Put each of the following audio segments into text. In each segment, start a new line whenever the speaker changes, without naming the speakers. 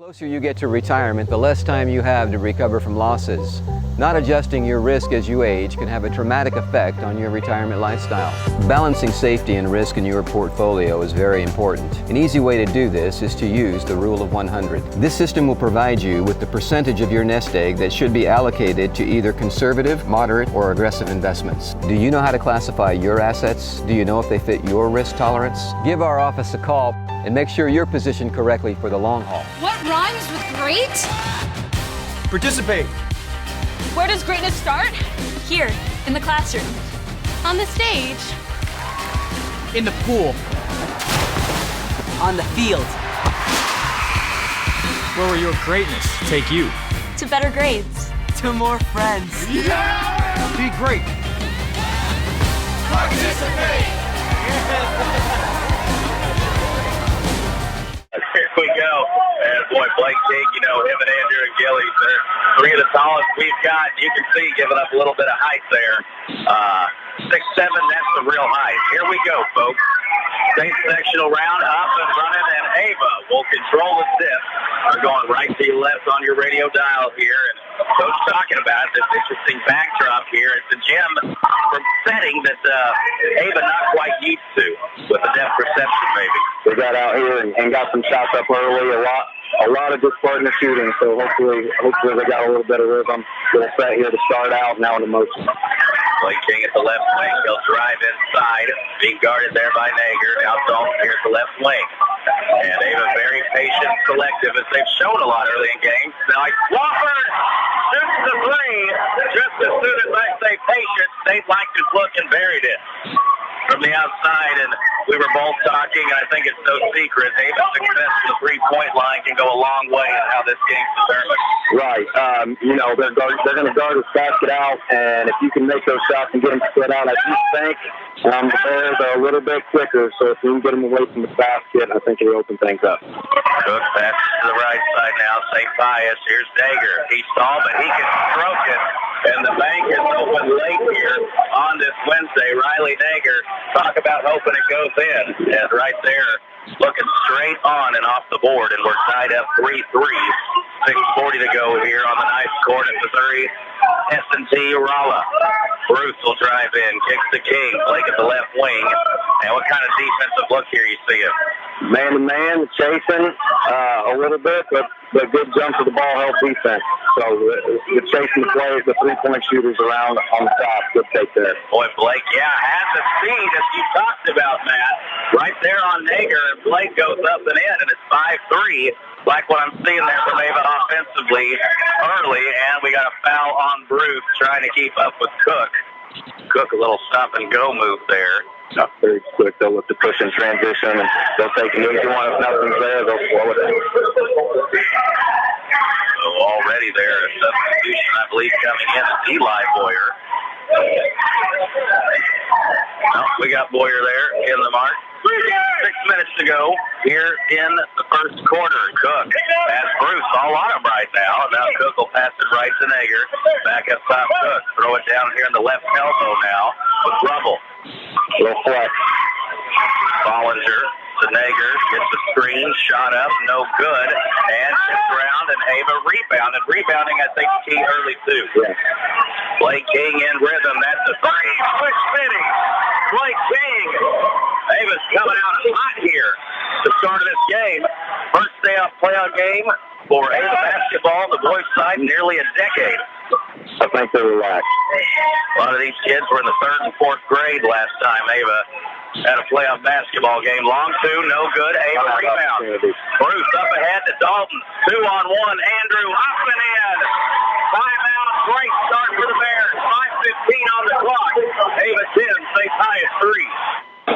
The closer you get to retirement, the less time you have to recover from losses. Not adjusting your risk as you age can have a traumatic effect on your retirement lifestyle. Balancing safety and risk in your portfolio is very important. An easy way to do this is to use the Rule of 100. This system will provide you with the percentage of your nest egg that should be allocated to either conservative, moderate, or aggressive investments. Do you know how to classify your assets? Do you know if they fit your risk tolerance? Give our office a call and make sure you're positioned correctly for the long haul.
What rhymes with great?
Participate.
Where does greatness start?
Here, in the classroom.
On the stage.
In the pool.
On the field.
Where will your greatness take you?
To better grades.
To more friends.
Yeah! Be great.
Participate! Here we go. And boy, Blake King, you know, him and Andrew and Gilly, they're three of the tallest we've got. You can see giving up a little bit of height there. 6'7", that's the real height. Here we go, folks. State sectional round, up and running, and Ava will control the tip. We're going right to left on your radio dial here. And Coach talking about this interesting backdrop here. It's a gym from setting that Ava not quite used to with the depth perception, maybe.
We got out here and got some shots up early, a lot of good partner shooting, so hopefully they got a little bit of rhythm. Little set here to start out, now in the motion.
Blake King at the left wing. He'll drive inside, being guarded there by Nager. Now Dalton here at the left wing. And Ava very patient, selective, as they've shown a lot early in games. Now Wofford shoots the three. Just as soon as I say patient, State liked his look and buried it from the outside, and we were both talking. I think it's no secret. Ava's success from the three-point line can go a long way in how this game's determined.
Right. You know, they're going to guard his basket out, and if you can make those shots and get them split out, I do think the Bears are a little bit quicker, so if you can get them away from the basket, I think it'll open things up.
Cook passes to the right side now. St. Pius. Here's Dager. He stalled, but he can stroke it. And the bank is open late here on this Wednesday. Riley Nager, talk about hoping it goes in. And right there, looking straight on and off the board. And we're tied up 3-3. 6:40 to go here on the nice court at Missouri. S&T Rolla. Bruce will drive in, kicks to King. Blake at the left wing. And what kind of defensive look here you see him?
Man-to-man, chasing a little bit, but good jump to the ball help defense. So the chasing the players, the three-point shooters around on the top. Good take there.
Boy, Blake, has the speed as you talked about, Matt. Right there on Nager, and Blake goes up and in, and it's 5-3. Like what I'm seeing there from Ava offensively early, and we got a foul on Bruce trying to keep up with Cook. Cook, a little stop-and-go move there.
Not very quick. They'll look to push in transition, and they'll take an easy one. If nothing's there, they'll slow it down.
So already there, a substitution, I believe, coming in is Eli Boyer. Well, we got Boyer there in the mark. 6 minutes to go here in the first quarter. Cook has Bruce all on him right now. Now Cook will pass it right to Nager. Back up top Cook. Throw it down here in the left elbow now with Rubble.
Little flex.
Bollinger to Nager. Gets the screen. Shot up. No good. And tipped around and Ava rebound. And rebounding, I think, key early too.
Yeah.
Blake King in rhythm. That's the three. Quick spinning. Blake King. Ava's coming out hot here to start of this game. First day off playoff game for Ava basketball on the boys' side in nearly a decade.
I think they're relaxed.
A lot of these kids were in the 3rd and 4th grade last time Ava had a playoff basketball game. Long two, no good. Ava rebound. Bruce up ahead to Dalton. 2-on-1. Andrew up and in. Timeout. Great start for the Bears. 5:15 on the clock. Ava 10, St. Pius 3.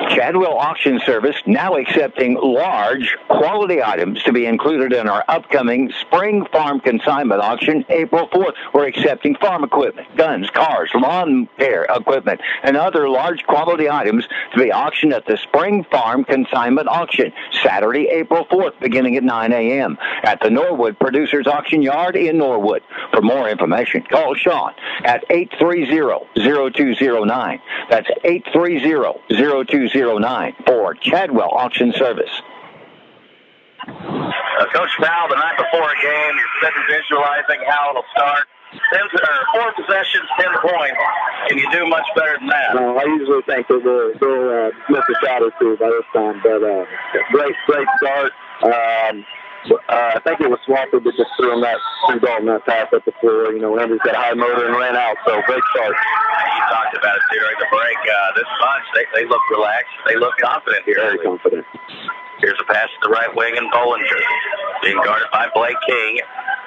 Chadwell Auction Service now accepting large quality items to be included in our upcoming spring farm consignment auction April 4th. We're accepting farm equipment, guns, cars, lawn care equipment, and other large quality items to be auctioned at the spring farm consignment auction Saturday, April 4th, beginning at 9 a.m. at the Norwood Producers Auction Yard in Norwood. For more information, call Sean at 830-0209. That's 830-0209 for Chadwell Auction Service.
Coach Powell, the night before a game, you're sitting visualizing how it'll start. 4 possessions, 10 points. Can you do much better than that?
No, I usually think that they'll miss a shot or two by this time, but great start. I think it was Swampy that just threw him that pass up the floor. You know, Andrews got a high motor and ran out, so great start.
You talked about it during the break. This bunch, they look relaxed. They look confident here.
Very confident.
Here's a pass to the right wing, and Bollinger being guarded by Blake King.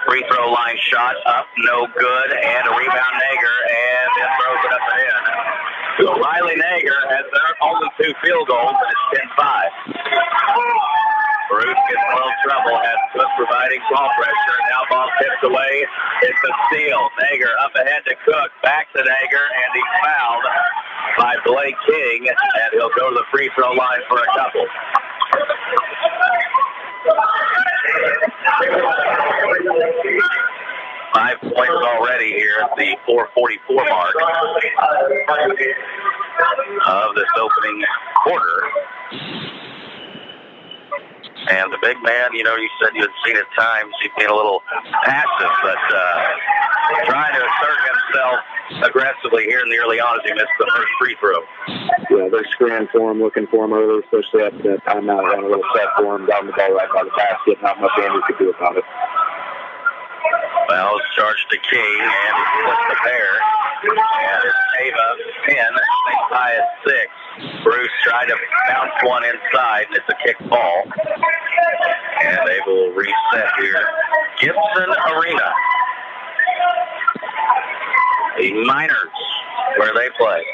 Free throw line shot up, no good, and a rebound Nager, and then throws it up and in. So Riley Nager has their only 2 field goals, and it's 10-5. Bruce gets a little trouble, has Cook providing ball pressure. Now ball tipped away. It's a steal. Nager up ahead to Cook, back to Nager, and he's fouled by Blake King, and he'll go to the free throw line for a couple. 5 points already here at the 4:44 mark of this opening quarter. And the big man, you know, you said you had seen at times he'd been a little passive, but trying to assert himself aggressively here in the early on as he missed the first free throw.
Yeah, they're screening for him, looking for him early, especially after that timeout. Ran a little set for him, got him the ball right by the basket. Not much Andrew could do about it.
Well, it's charged to King, and he flips the pair. And it's Ava, Penn, St Pius X. Bruce tried to bounce one inside, and it's a kick ball. And they will reset here. Gibson Arena. The Miners, where they play.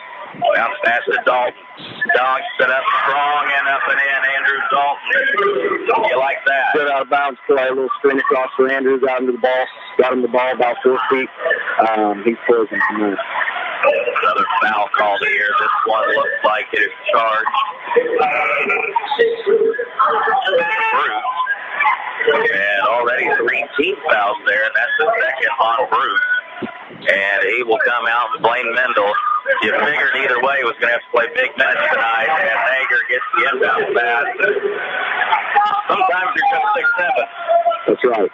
Bounce pass to Dalton. Dog set up strong and up and in. Andrew Dalton. You like that?
Good out of bounds play. A little screen across for Andrews. Got him the ball about 4 feet. He's closing from there.
Another foul called here. This one looks like it is charged. Bruce. And already 3 team fouls there, and that's the second on Bruce. And he will come out and blame Mendel. You figured either way he was going to have to play big minutes tonight, and Nager gets the inbound pass. Sometimes you're just 6'7".
That's right.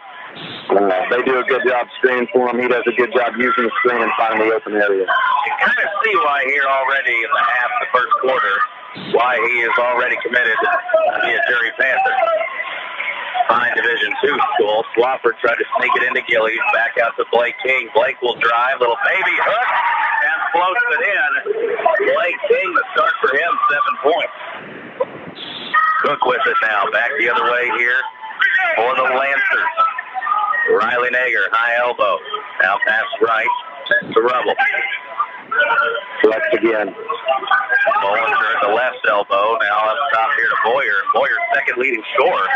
They do a good job screening for him. He does a good job using the screen and finding the open area.
You kind of see why here already in the half, the first quarter, why he is already committed to be a Jerry Panther. Fine Division II school. Swafford tried to sneak it into Gillies. Back out to Blake King. Blake will drive. Little baby hook. And floats it in. Blake King, the start for him, 7 points. Cook with it now. Back the other way here for the Lancers. Riley Nager, high elbow. Now pass right to Rubble.
Flex again.
Bollinger at the left elbow. Now up top here to Boyer. Boyer's second leading scorer.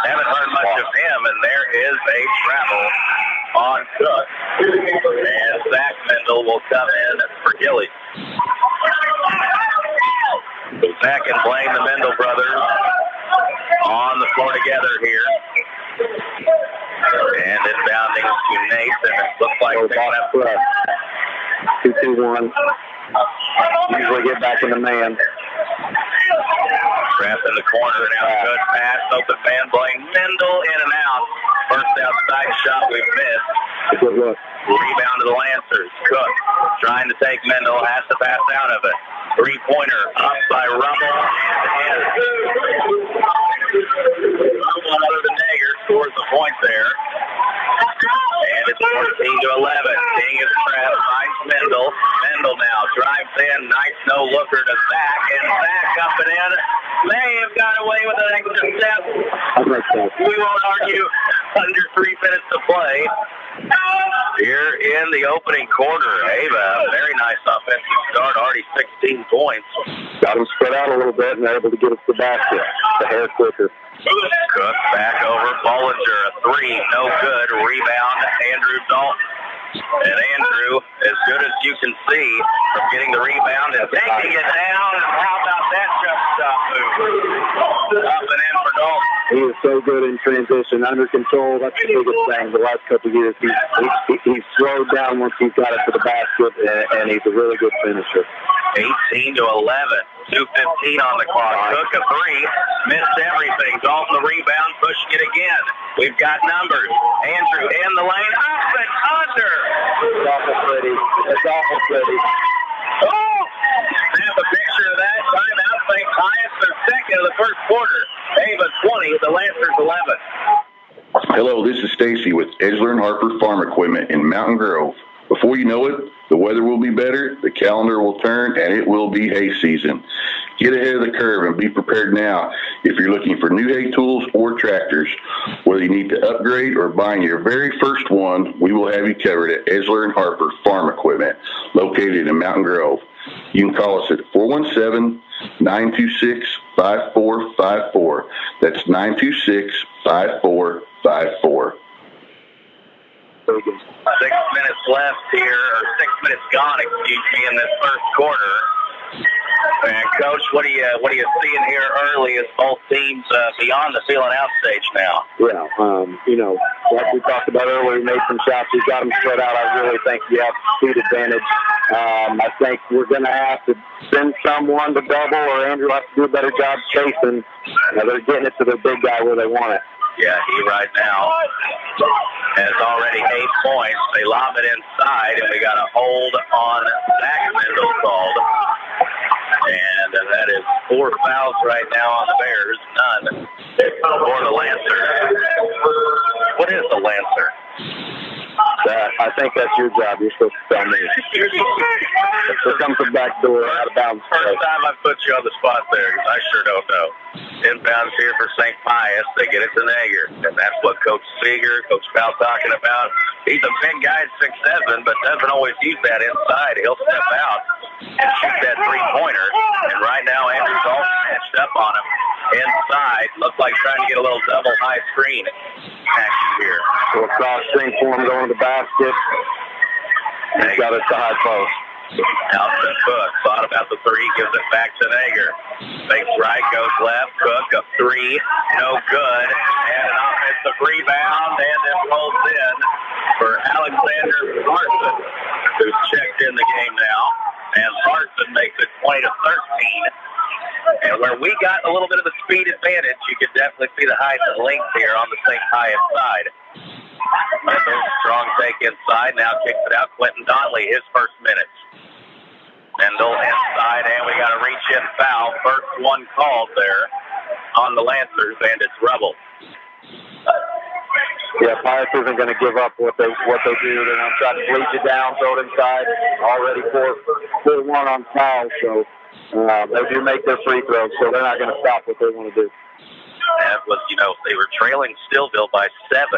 Haven't heard much of him, and there is a travel on Cook. And Zach Mendel will come in for Gillies. Zach and Blaine, the Mendel brothers, on the floor together here. And inbounding to Nathan. It looks like
ball at press. 2-2-1. Usually get back in the man.
Trap in the corner now. Good pass. Open man. Blaine Mendel in and out. First outside shot we've missed.
Good look.
Rebound to the Lancers. Cook trying to take Mendel. Has to pass out of it. 3-pointer up by Rubble. And Rubble other than Nager scores the point there. And it's 14-11. King is trapped. Finds Mendel. Mendel now drives in. Nice no-looker to Zach. And Zach up and in. May have got away with an extra step. We won't argue. Under 3 minutes to play. Here in the opening quarter, Ava, very nice offensive start. Already 16 points.
Got them spread out a little bit, and they're able to get us the basket. The hair quicker.
Cook back over. Bollinger, a 3, no good. Rebound, Andrew Dalton. And Andrew, as good as you can see, from getting the rebound and taking it down. How about that jump stop move? Up and in for Dalton.
He is so good in transition, under control. That's the biggest thing the last couple of years. He's slowed down once he's got it to the basket, and he's a really good finisher.
18 to 11. 2:15 on the clock. Took a three, missed everything. Dalton the rebound, pushing it again. We've got numbers. Andrew in the lane, up and under.
It's awful pretty. It's awful pretty.
Oh! Snap a picture of that. Timeout, St. Pius, their second of the first quarter. Ava 20, the Lancers 11.
Hello, this is Stacy with Edgeler and Harper Farm Equipment in Mountain Grove. Before you know it, the weather will be better, the calendar will turn, and it will be hay season. Get ahead of the curve and be prepared now if you're looking for new hay tools or tractors. Whether you need to upgrade or buying your very first one, we will have you covered at Edgeler and Harper Farm Equipment, located in Mountain Grove. You can call us at 417-926-5454. That's 926-5454.
6 minutes left here, or 6 minutes gone, excuse me, in this first quarter. And Coach, what are you seeing here early as both teams beyond the feeling out stage now?
Yeah, like we talked about earlier, we made some shots. We got them spread out. I really think we have speed advantage. I think we're going to have to send someone to double, or Andrew will have to do a better job chasing. They're getting it to their big guy where they want it.
Yeah, he right now has already 8 points. They lob it inside, and we got a hold on Zach Mendel called. And that is 4 fouls right now on the Bears, none for the Lancers. What is the Lancer?
I think that's your job. You're supposed to tell me. Here comes the back door out of bounds.
First time I put you on the spot there, because I sure don't know. Inbounds here for St. Pius. They get it to Nager. And that's what Coach Seeger, Coach Powell talking about. He's a big guy at 6'7", but doesn't always use that inside. He'll step out and shoot that three-pointer. And right now, Andrew's all matched up on him inside. Looks like trying to get a little double high screen action here.
So a cross screen for him going to the basket. He's got it to high post.
Alton Cook thought about the three, gives it back to Nager. Fakes right, goes left. Cook, a three, no good. And an offensive rebound, and it rolls in for Alexander Larson, who's checked in the game now. And Larson makes it 20 to 13. And where we got a little bit of the speed advantage, you could definitely see the height and length here on the St. Pius side. Mendel, strong take inside, now kicks it out. Quentin Donnelly, his first minutes. Mendel inside, and we got a reach-in foul. First one called there on the Lancers, and it's Rebel.
Yeah, Pius isn't going to give up what they do. They're going to try to bleed you down, throw it inside. Already 4-1 on foul, so they do make their free throws, so they're not going to stop what they want to do.
That was, they were trailing Stillville by 7.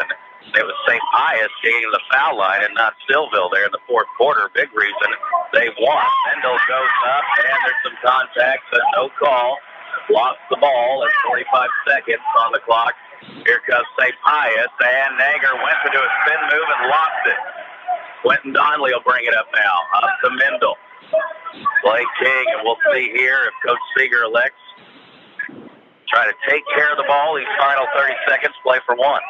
It was St. Pius gaining the foul line and not Stillville there in the fourth quarter. Big reason they won. Mendel goes up, and there's some contact, but no call. Lost the ball at 45 seconds on the clock. Here comes St. Pius, and Nager went to do a spin move and lost it. Quentin Donnelly will bring it up now. Up to Mendel. Blake King, and we'll see here if Coach Seeger elects try to take care of the ball. These final 30 seconds, play for one.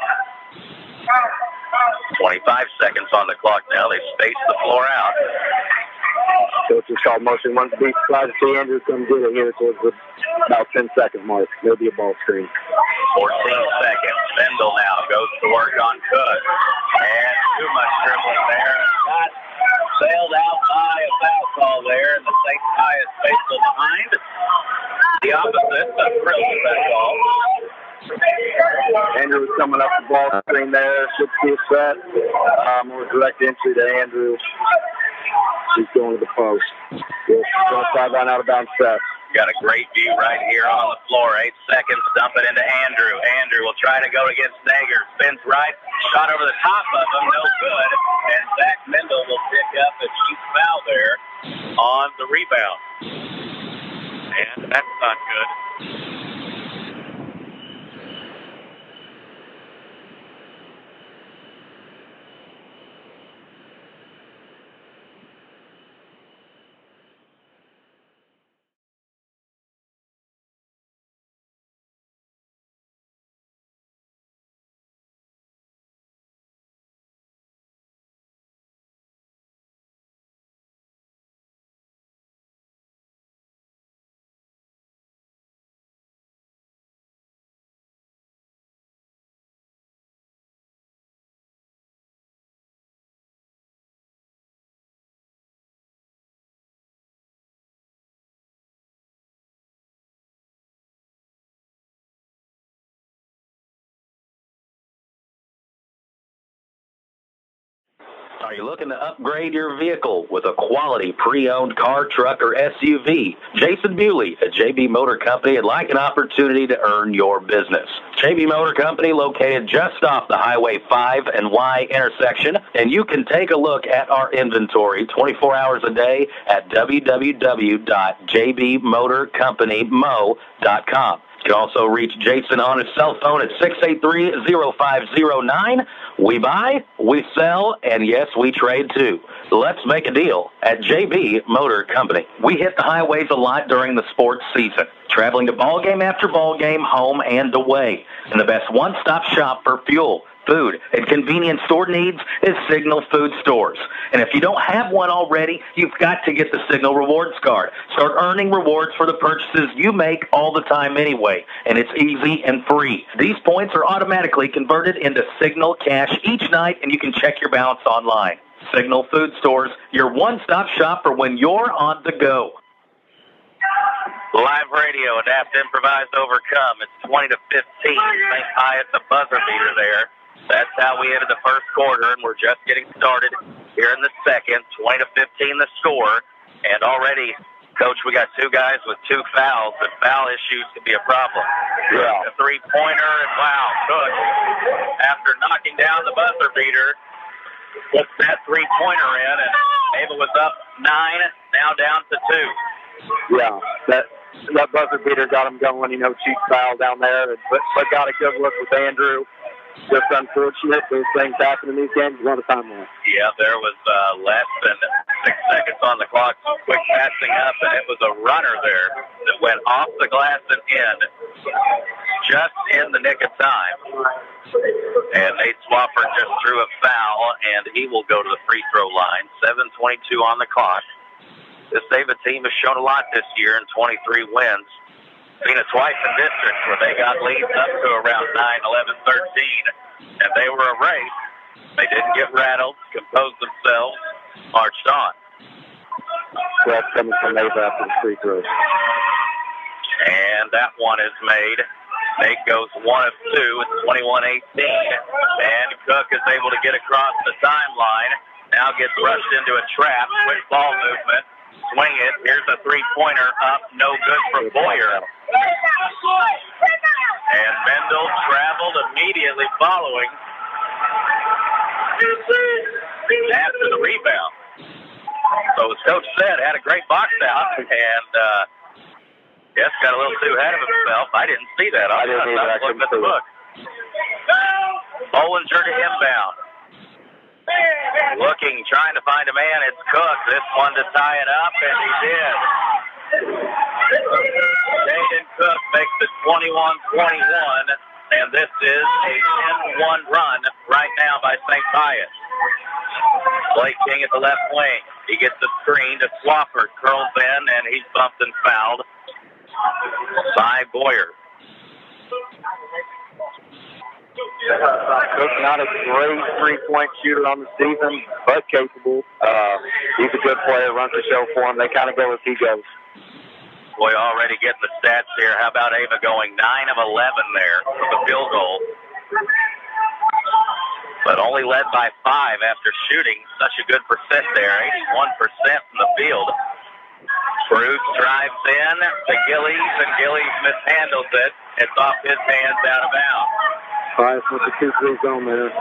25 seconds on the clock now. They space the floor out.
Coach has called motion. Once beat, try to see Andrew come get it here towards the about 10-second mark. Maybe a ball screen.
14 seconds. Mendel now goes to work on Cook. And too much dribbling there. Got sailed out by a foul call there, and the St. Pius faithful behind. The opposite, the thrill of that call.
Andrew is coming up the ball screen there. Should be a set. More direct entry to Andrew. He's going to the post. Going sideline out of bounds set.
Got a great view right here on the floor. 8 seconds, dump it into Andrew. Andrew will try to go against Nager. Spins right, shot over the top of him, no good. And Zach Mendel will pick up a cheap foul there on the rebound. And that's not good. Are you looking to upgrade your vehicle with a quality pre-owned car, truck, or SUV? Jason Bewley at JB Motor Company would like an opportunity to earn your business. JB Motor Company located just off the Highway 5 and Y intersection, and you can take a look at our inventory 24 hours a day at www.jbmotorcompanymo.com. You can also reach Jason on his cell phone at 683-0509. We buy, we sell, and yes, we trade too. Let's make a deal at JB Motor Company. We hit the highways a lot during the sports season, traveling to ball game after ball game, home and away. And the best one-stop shop for fuel, food, and convenience store needs is Signal Food Stores. And if you don't have one already, you've got to get the Signal Rewards Card. Start earning rewards for the purchases you make all the time anyway, and it's easy and free. These points are automatically converted into Signal cash each night, and you can check your balance online. Signal Food Stores, your one-stop shop for when you're on the go.
Live radio, adapt, improvise, overcome. It's 20-15. St Pius, a buzzer beater there. That's how we ended the first quarter, and we're just getting started here in the second. 20-15 the score. And already, Coach, we got two guys with two fouls, and foul issues could be a problem.
Yeah.
A three-pointer, and wow, Cook, after knocking down the buzzer beater, puts that three-pointer in, and Ava was up 9, now down to 2.
Yeah, that buzzer beater got him going, cheap foul down there, but got a good look with Andrew. Just unfortunate, those things happen in these games a lot of time now.
Yeah, there was less than 6 seconds on the clock, some quick passing up, and it was a runner there that went off the glass and in, just in the nick of time. And Nate Swafford just drew a foul, and he will go to the free throw line. 7:22 on the clock. This Ava team has shown a lot this year in 23 wins. Seen it twice in districts where they got leads up to around 9, 11, 13, and they were a race. They didn't get rattled, composed themselves, marched on.
So that's coming from Ava after the free throws.
And that one is made. Nate goes 1 of 2. It's 21-18. And Cook is able to get across the timeline. Now gets rushed into a trap. Quick ball movement. Swing it. Here's a three-pointer up. No good for Boyer. And Mendel traveled immediately following after the rebound. So as Coach said, had a great box out, and yes, got a little too ahead of himself. I didn't see that. I was looking at the book. Bollinger to inbound. Looking, trying to find a man. It's Cook. This one to tie it up, and he did. Jaden Cook makes it 21-21, and this is a 10-1 run right now by St. Pius. Blake King at the left wing. He gets the screen to Swafford. Curls in, and he's bumped and fouled by Boyer.
Cook's not a great three-point shooter on the season, but capable. He's a good player, runs the show for him. They kind of go as he goes.
Boy, already getting the stats here. How about Ava going 9 of 11 there with the field goal? But only led by 5 after shooting such a good percent there, 81% from the field. Bruce drives in to Gillies, and Gillies mishandles it. It's off his hands, out of bounds.
Pius with the 2-3 zone there.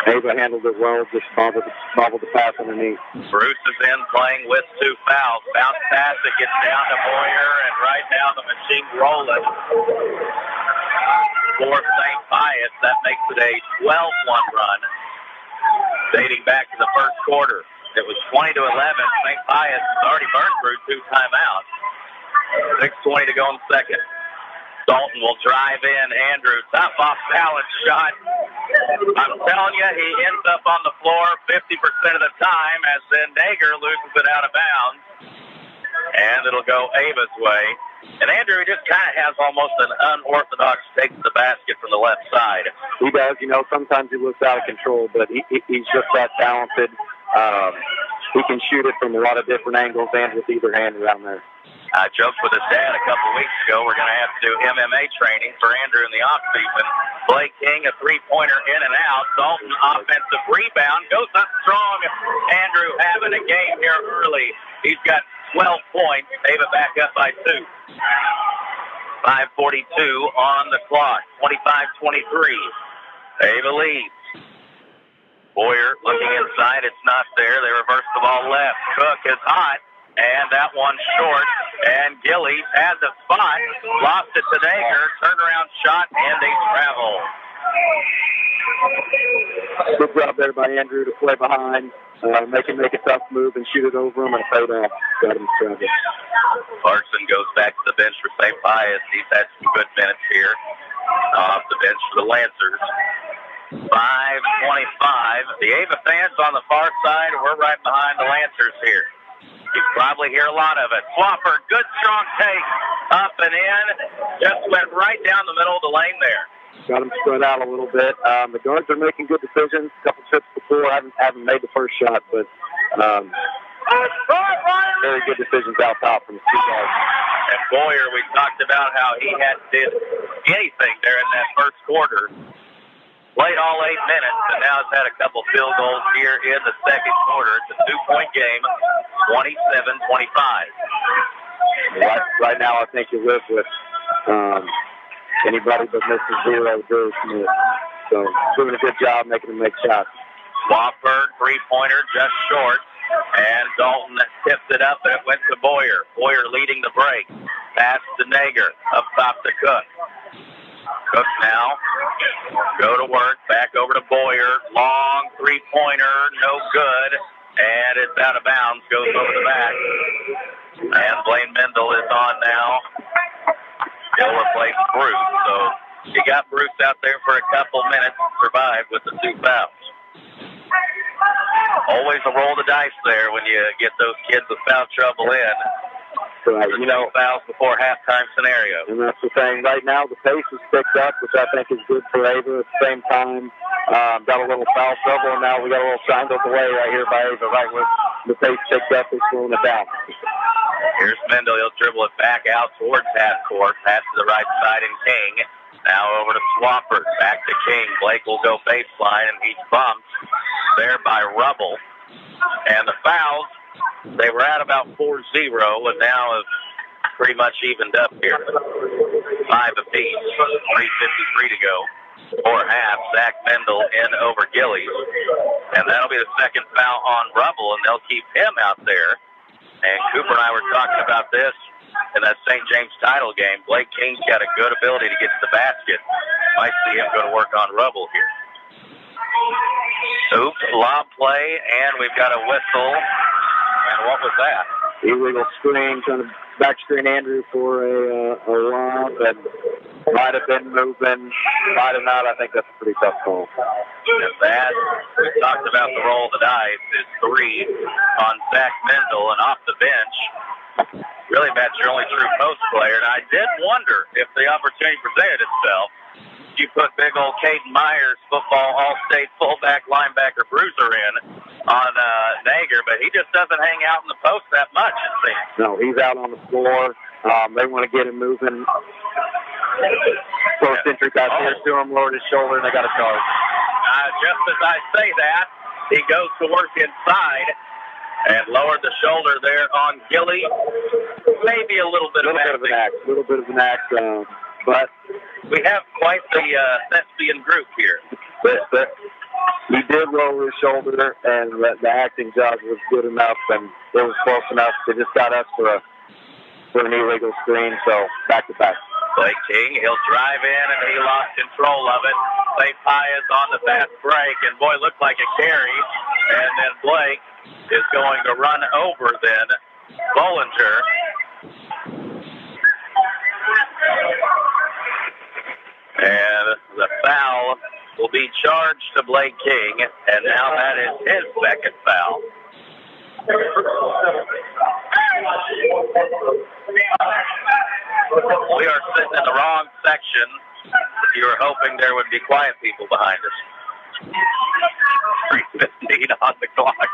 Ava handled it well, just bobbled the pass underneath.
Bruce is in playing with 2 fouls. Bounce pass, it gets down to Boyer, and right now the machine rolling for St. Pius. That makes it a 12-1 run, dating back to the first quarter. It was 20-11. St. Pius has already burned through 2 timeouts. 6:20 to go in the second. Dalton will drive in. Andrew, top off balance shot. I'm telling you, he ends up on the floor 50% of the time as then Nager loses it out of bounds. And it'll go Ava's way. And Andrew just kind of has almost an unorthodox take to the basket from the left side.
He does. Sometimes he looks out of control, but he's just that talented. He can shoot it from a lot of different angles and with either hand around there.
I joked with his dad a couple weeks ago, we're going to have to do MMA training for Andrew in the offseason. Blake King, a three-pointer in and out. Dalton, offensive rebound, goes up strong. Andrew having a game here early. He's got 12 points. Ava back up by 2. 5:42 on the clock. 25-23. Ava leads. Boyer looking inside. It's not there. They reverse the ball left. Cook is hot. And that one short. And Gillies has a spot. Lost it to Nager. Turnaround shot and a travel.
Good job there by Andrew to play behind, make a tough move and shoot it over him and paid off. Got him travel.
Clarkson goes back to the bench for St. Pius. He's had some good minutes here off the bench for the Lancers. 5:25. The Ava fans on the far side. We're right behind the Lancers here. You probably hear a lot of it. Swafford, good strong take. Up and in. Just went right down the middle of the lane there.
Got him spread out a little bit. The guards are making good decisions. A couple trips before. Haven't made the first shot, but very good decisions out top from the two guards.
And Boyer, we talked about how he hadn't did anything there in that first quarter. Played all 8 minutes, and now has had a couple field goals here in the second quarter. It's a 2-point game, 27-25.
Right now, I think you live with anybody but Mr. Zero, Drew Smith. So, doing a good job making him make shots.
Wofford, three-pointer, just short. And Dalton tipped it up, and it went to Boyer. Boyer leading the break. Pass to Nager, up top to Cook. Cook now, go to work, back over to Boyer. Long three-pointer, no good. And it's out of bounds, goes over the back. And Blaine Mendel is on now. He'll replace Bruce. So he got Bruce out there for a couple minutes, survived with the 2 fouls. Always a roll the dice there when you get those kids with foul trouble in.
Right,
you know, fouls before halftime scenario.
And that's the thing. Right now, the pace is picked up, which I think is good for Ava. At the same time, got a little foul trouble, and now we got a little triangle away right here by Ava. Right when the pace picked up, is slowing it down.
Here's Mendel. He'll dribble it back out towards half court. Pass to the right side, and King. Now over to Swafford. Back to King. Blake will go baseline, and he's bumped there by Rubble. And the fouls, they were at about 4-0, and now have pretty much evened up here. 5 apiece, 3:53 to go. For half, Zach Mendel in over Gillies. And that'll be the second foul on Rubble, and they'll keep him out there. And Cooper and I were talking about this in that St. James title game. Blake King's got a good ability to get to the basket. Might see him go to work on Rubble here. Oops, lob play, and we've got a whistle. And what was that?
Illegal screen, trying to back screen Andrew for a lob, and might have been moving, might have not. I think that's a pretty tough call.
And that, we talked about the roll of the dice, is 3 on Zach Mendel, and off the bench. Really, Matt, your only true post player. And I did wonder if the opportunity presented itself. You put big old Caden Myers, football all-state fullback, linebacker, bruiser in on Nager, but he just doesn't hang out in the post that much, it seems.
No, he's out on the floor. They want to get him moving. First entry got here to him, lowered his shoulder, and they got a charge.
Just as I say that, he goes to work inside and lowered the shoulder there on Gilly. Maybe a little bit of an axe.
A little bit of an axe, but
we have quite the thespian group here.
But he did lower his shoulder, and the acting job was good enough, and it was close enough. They just got us for an illegal screen, so back to back.
Blake King, he'll drive in, and he lost control of it. St. Pius on the fast break, and boy, looked like a carry. And then Blake is going to run over then Bollinger. And the foul will be charged to Blake King, and now that is his second foul. We are sitting in the wrong section. You were hoping there would be quiet people behind us. 3:15 on the clock.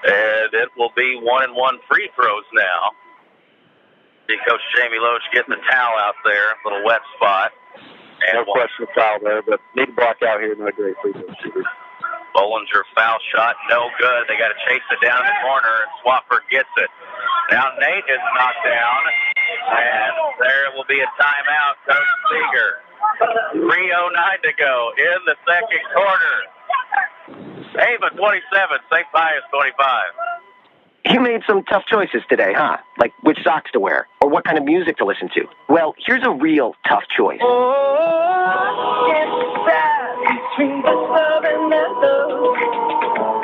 And it will be 1-and-1 free throws now See Coach Jamie Loach getting the towel out there, little wet spot. And
No question of foul there, but need to block out here. Not a great free throw shooter.
Bollinger foul shot, no good. They got to chase it down in the corner, and Swafford gets it. Now Nate is knocked down, and there will be a timeout. Coach Seeger. 3:09 to go in the second quarter. Ava 27, St. Pius 25.
You made some tough choices today, huh? Like which socks to wear or what kind of music to listen to. Well, here's a real tough choice.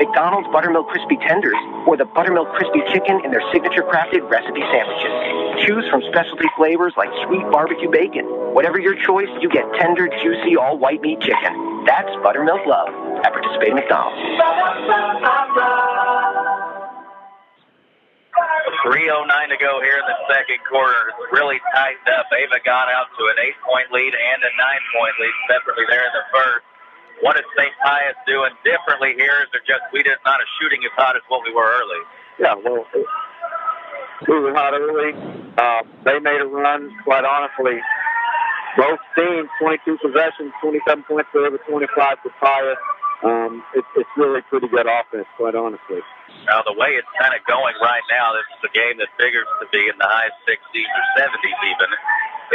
McDonald's Buttermilk Crispy Tenders or the Buttermilk Crispy Chicken in their signature crafted recipe sandwiches. Choose from specialty flavors like sweet barbecue bacon. Whatever your choice, you get tender, juicy, all-white meat chicken. That's Buttermilk Love at participating McDonald's.
3:09 to go here in the second quarter. It's really tightened up. Ava got out to an 8-point lead and a 9-point lead separately there in the first. What is St. Pius doing differently here? Is there just we did not a shooting as hot as what we were early?
Yeah, well, we were hot early. They made a run, quite honestly. Both teams, 22 possessions, 27 points for Ava, 25 for Pius. It's really pretty good offense, quite honestly.
Now, the way it's kind of going right now, this is a game that figures to be in the high 60s or 70s even,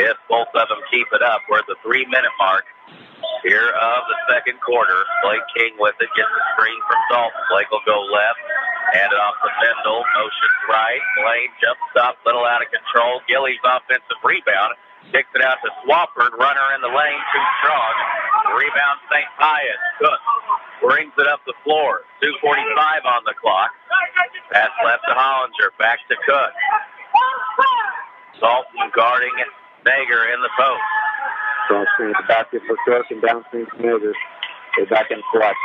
if both of them keep it up. We're at the 3-minute mark here of the second quarter. Blake King with it, gets the screen from Dalton. Blake will go left, hand it off to Mendel, motions right. Lane jump stop, little out of control. Gilly's offensive rebound, kicks it out to Swafford, runner in the lane, too strong. Rebound St. Pius. Cook brings it up the floor. 2:45 on the clock. Pass left to Hollinger, back to Cook. Dalton guarding Nager in the post.
Cross screen at the basket for Cook and downstream to Nager. They're back in clutch.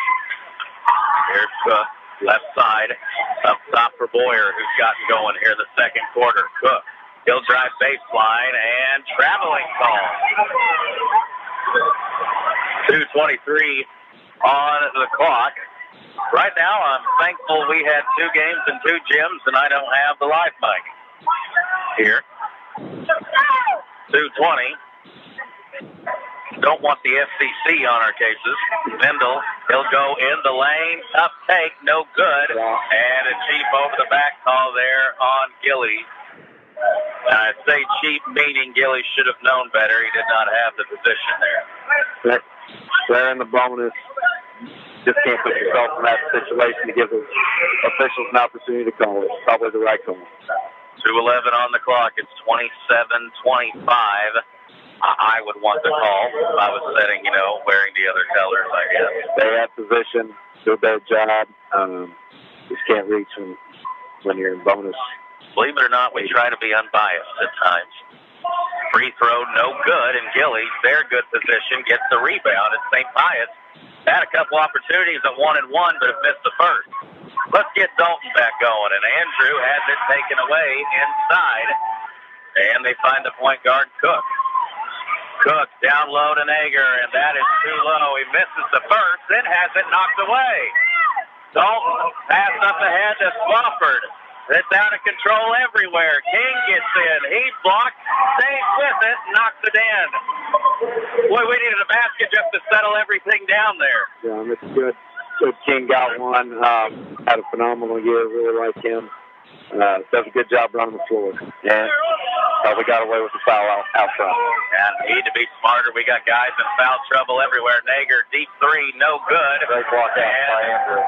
Here's Cook, left side, up top for Boyer, who's gotten going here in the second quarter. Cook, he'll drive baseline and traveling call. 2:23 on the clock. Right now, I'm thankful we had 2 games and 2 gyms, and I don't have the live mic here. 2:20. Don't want the FCC on our cases. Mendel, he'll go in the lane, up take, no good, and a cheap over the back call there on Gilly. I say cheap, meaning Gilly should have known better. He did not have the position there.
They're in the bonus. Just can't put yourself in that situation to give the officials an opportunity to call it. Probably the right call.
2:11 on the clock. It's 27-25. I would want the call if I was sitting, wearing the other colors, I guess.
They have position, do a better job. Just can't reach when you're in bonus.
Believe it or not, we try to be unbiased at times. Free throw, no good, and Gilly, their good position, gets the rebound. And St. Pius had a couple opportunities at 1-1, but have missed the first. Let's get Dalton back going, and Andrew has it taken away inside, and they find the point guard, Cook. Cook down low to Nager, and that is too low. He misses the first, then has it knocked away. Dalton pass up ahead to Swafford. It's out of control everywhere. King gets in. He's blocked, stays with it, knocks it in. Boy, we needed a basket just to settle everything down there.
Yeah, that's good. Good King got one. Had a phenomenal year. Really like him. Does a good job running the floor. And we got away with the foul out front.
And need to be smarter. We got guys in foul trouble everywhere. Nager, deep 3, no good.
Great block out by Andrew.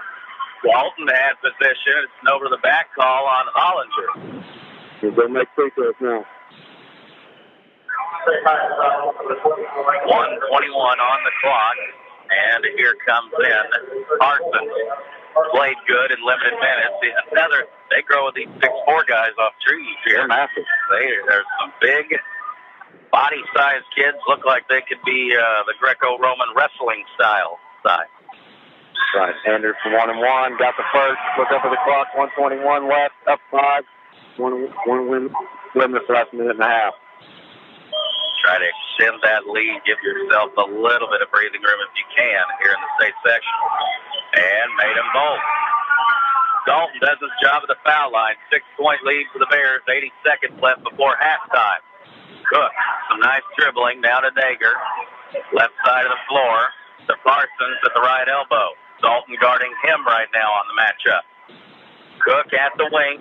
Walton has position. It's an over the back call on Hollinger.
He's going to make free throws now.
1:21 on the clock. And here comes in Parsons. Played good in limited minutes. They grow with these 6'4" guys off trees here.
They're massive.
There's some big body-sized kids. Look like they could be the Greco-Roman wrestling style size.
Right. Andrew from 1-1. Got the first. Look up at the clock. 1:21 left. Up 5. One win this last minute and a half.
Try to extend that lead. Give yourself a little bit of breathing room if you can here in the state section. And made them both. Dalton does his job at the foul line. 6-point lead for the Bears. 80 seconds left before halftime. Cook, some nice dribbling down to Nager. Left side of the floor to Parsons at the right elbow. Dalton guarding him right now on the matchup. Cook at the wing.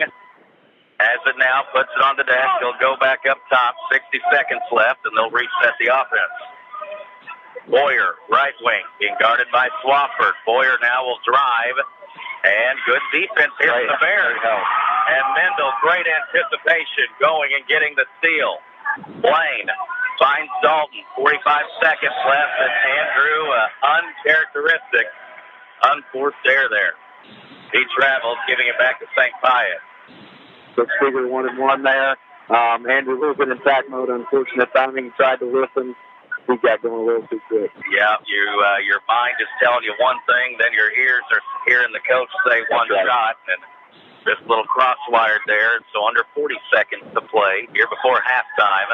Has it now, puts it on the desk. He'll go back up top. 60 seconds left, and they'll reset the offense. Boyer, right wing, being guarded by Swafford. Boyer now will drive, and good defense here for the Bears. And Mendel, great anticipation, going and getting the steal. Blaine finds Dalton. 45 seconds left, and Andrew, uncharacteristic, unforced error there. He travels, giving it back to St. Pius.
So Seeger 1-1 there. Andrew a little bit in sack mode, unfortunate timing. He tried to listen. He got going a little too quick.
Yeah, your mind is telling you one thing, then your ears are hearing the coach say one shot, and just a little cross-wired there. So under 40 seconds to play here before halftime.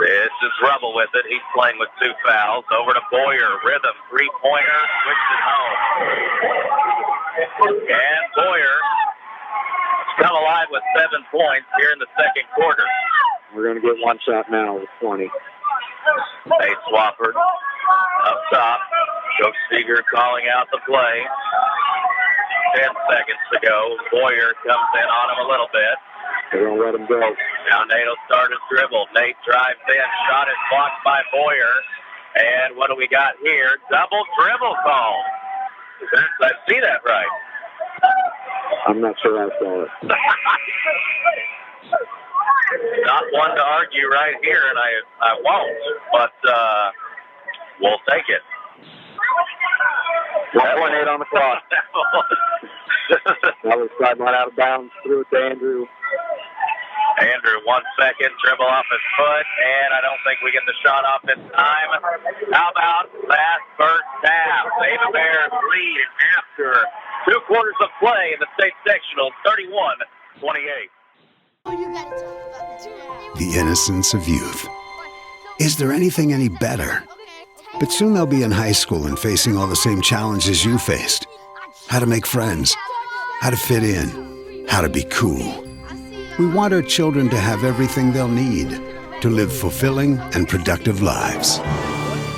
This is Rubble with it. He's playing with 2 fouls. Over to Boyer. Rhythm. 3-pointer. Switches home. And Boyer come alive with 7 points here in the second quarter.
We're going to get one shot now with 20.
Hey, Swafford up top. Coach Seeger calling out the play. 10 seconds to go. Boyer comes in on him a little bit.
They're going to let him go.
Now Nate will start his dribble. Nate drives in. Shot is blocked by Boyer. And what do we got here? Double dribble call. I see that right.
I'm not sure I saw it.
Not one to argue right here, and I won't, but we'll take it.
1.8 on the clock. That was sideline out of bounds. Threw it to Andrew.
Andrew, 1 second, dribble off his foot, and I don't think we get the shot off in time. How about that first half? Ava Bears lead after 2 quarters of play in the state sectional, 31-28.
The innocence of youth. Is there anything any better? But soon they'll be in high school and facing all the same challenges you faced. How to make friends, how to fit in, how to be cool. We want our children to have everything they'll need to live fulfilling and productive lives.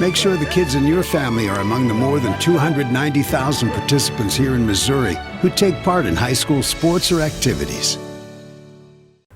Make sure the kids in your family are among the more than 290,000 participants here in Missouri who take part in high school sports or activities.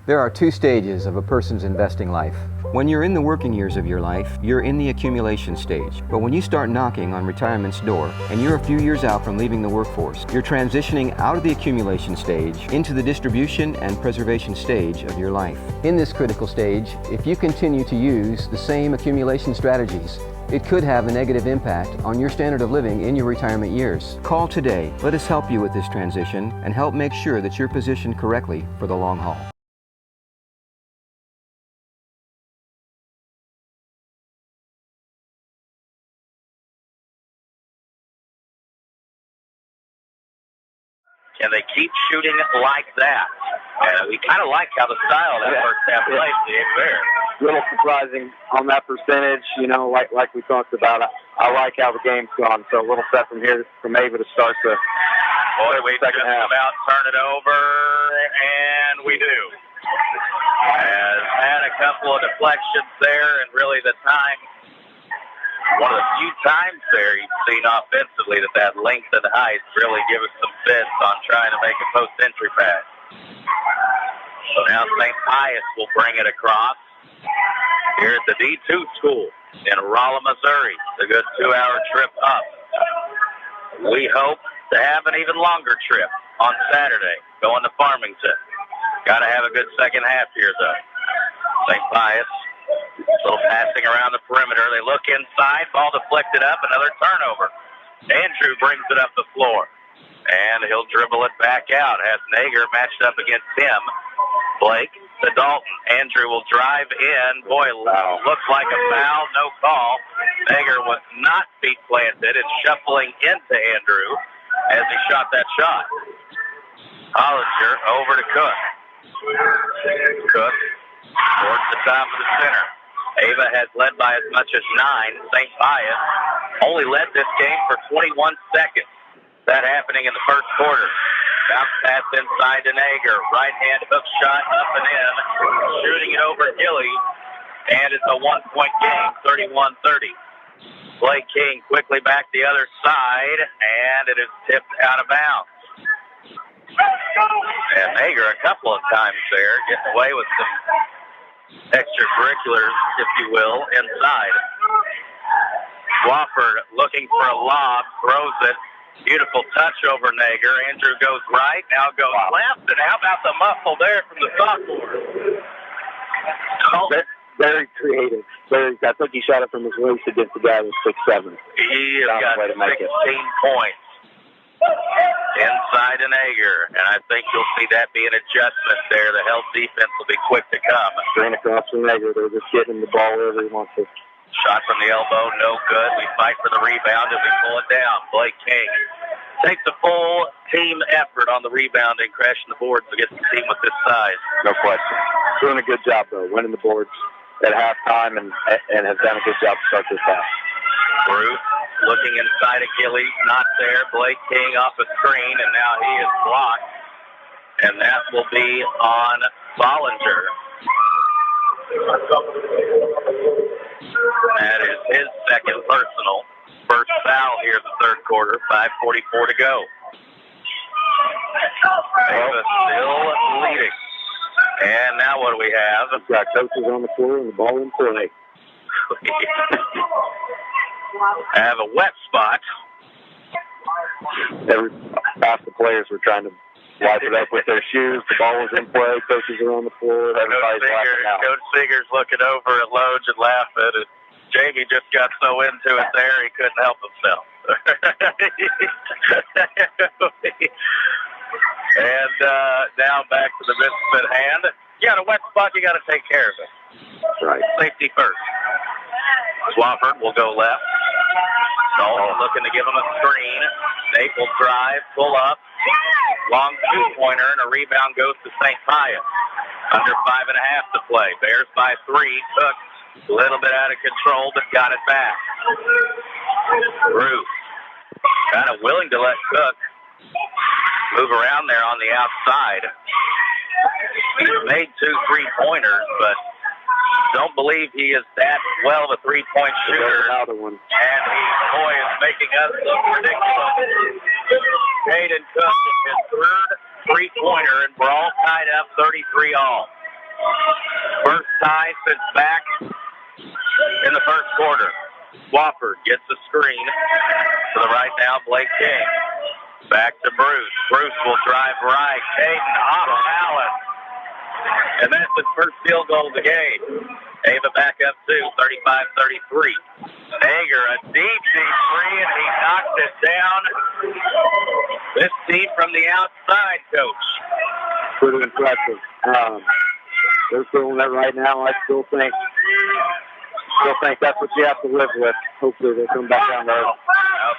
There are 2 stages of a person's investing life. When you're in the working years of your life, you're in the accumulation stage. But when you start knocking on retirement's door and you're a few years out from leaving the workforce, you're transitioning out of the accumulation stage into the distribution and preservation stage of your life. In this critical stage, if you continue to use the same accumulation strategies, it could have a negative impact on your standard of living in your retirement years. Call today. Let us help you with this transition and help make sure that you're positioned correctly for the long haul.
Can they keep shooting like that? We kind of like how the style of that first half played the Ava Bears.
A little surprising on that percentage, like we talked about. I like how the game's gone. So a little set from here from Ava to start the second half.
About turn it over, and we do. Has had a couple of deflections there, and really the time, one of the few times there you've seen offensively that length and height really give us some fits on trying to make a post-entry pass. So now St. Pius will bring it across here at the D2 school in Rolla, Missouri. It's a good 2-hour trip up. We hope to have an even longer trip on Saturday going to Farmington. Got to have a good second half here, though. St. Pius, a little passing around the perimeter. They look inside, ball deflected up, another turnover. Andrew brings it up the floor, and he'll dribble it back out. Has Nager matched up against him. Blake to Dalton. Andrew will drive in. Boy, looks like a foul, no call. Nager was not feet planted and shuffling into Andrew as he shot that shot. Hollinger over to Cook. Cook towards the top of the center. Ava has led by as much as 9. St. Pius only led this game for 21 seconds. That happening in the first quarter. Bounce pass inside to Nager. Right hand hook shot up and in. Shooting it over Gilly. And it's a 1-point game, 31-30. Blake King quickly back the other side, and it is tipped out of bounds. And Nager a couple of times there, getting away with some extracurriculars, if you will, inside. Wofford looking for a lob, throws it. Beautiful touch over Nager. Andrew goes right, now goes left, and how about the muscle there from the sophomore?
Very creative. I think he shot it from his waist against the guy with 6'7".
He has got 16 points inside of Nager, and I think you'll see that be an adjustment there. The Hell's defense will be quick to come.
Straight across from Nager. They're just getting the ball wherever he wants it.
Shot from the elbow, no good. We fight for the rebound as we pull it down. Blake King takes a full team effort on the rebounding, crashing the boards against a team with this size.
No question. Doing a good job, though, winning the boards at halftime and has done a good job to start this half.
Bruce looking inside of Gillies, not there. Blake King off a screen, and now he is blocked. And that will be on Bollinger. That is his second personal. First foul here in the third quarter, 5:44 to go. Ava still leading. And now what do we have?
We've got coaches on the floor and the ball in play.
I have a wet spot.
Half the players were trying to wipe it up with their shoes. The ball was in play. Coaches are on the floor. Everybody's laughing out.
Coach Seeger's looking over at Loge and laughing. And Jamie just got so into it there he couldn't help himself. And now back to the business at hand. You got a wet spot, you got to take care of it.
Right.
Safety first. Swafford will go left. Dalton looking to give him a screen. Nate will drive, pull up. Long two-pointer, and a rebound goes to St. Pius. Under 5.5 to play. Bears by 3. Cook a little bit out of control, but got it back. Bruce kind of willing to let Cook move around there on the outside. He's made 2 3-pointers, but don't believe he is that well of a 3-point shooter.
Another one.
And he, boy, is making us look ridiculous. Caden Cook with his third 3-pointer, and we're all tied up 33 all. First tie since back in the first quarter. Wofford gets the screen to the right now, Blake King. Back to Bruce. Bruce will drive right. Caden off balance. And that's his first field goal of the game. Ava back up too, 35-33. Nager, a deep three, and he knocked it down. This team from the outside, Coach.
Pretty impressive. They're feeling it right now. I still think that's what you have to live with. Hopefully they'll come back down there.
Well,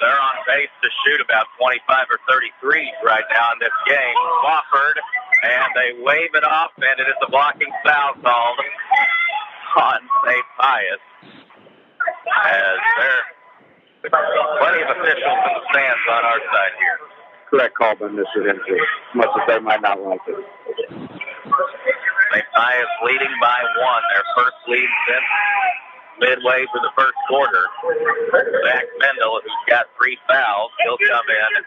they're on pace to shoot about 25 or 33 right now in this game. Wofford, and they wave it off, and it is a blocking foul called on St. Pius. As there are plenty of officials in the stands on our side here.
Correct call by Mr. Hensley, as much as they might not like it.
St. Pius leading by 1, their first lead since midway through the first quarter. Zach Mendel, who's got 3 fouls, he'll come in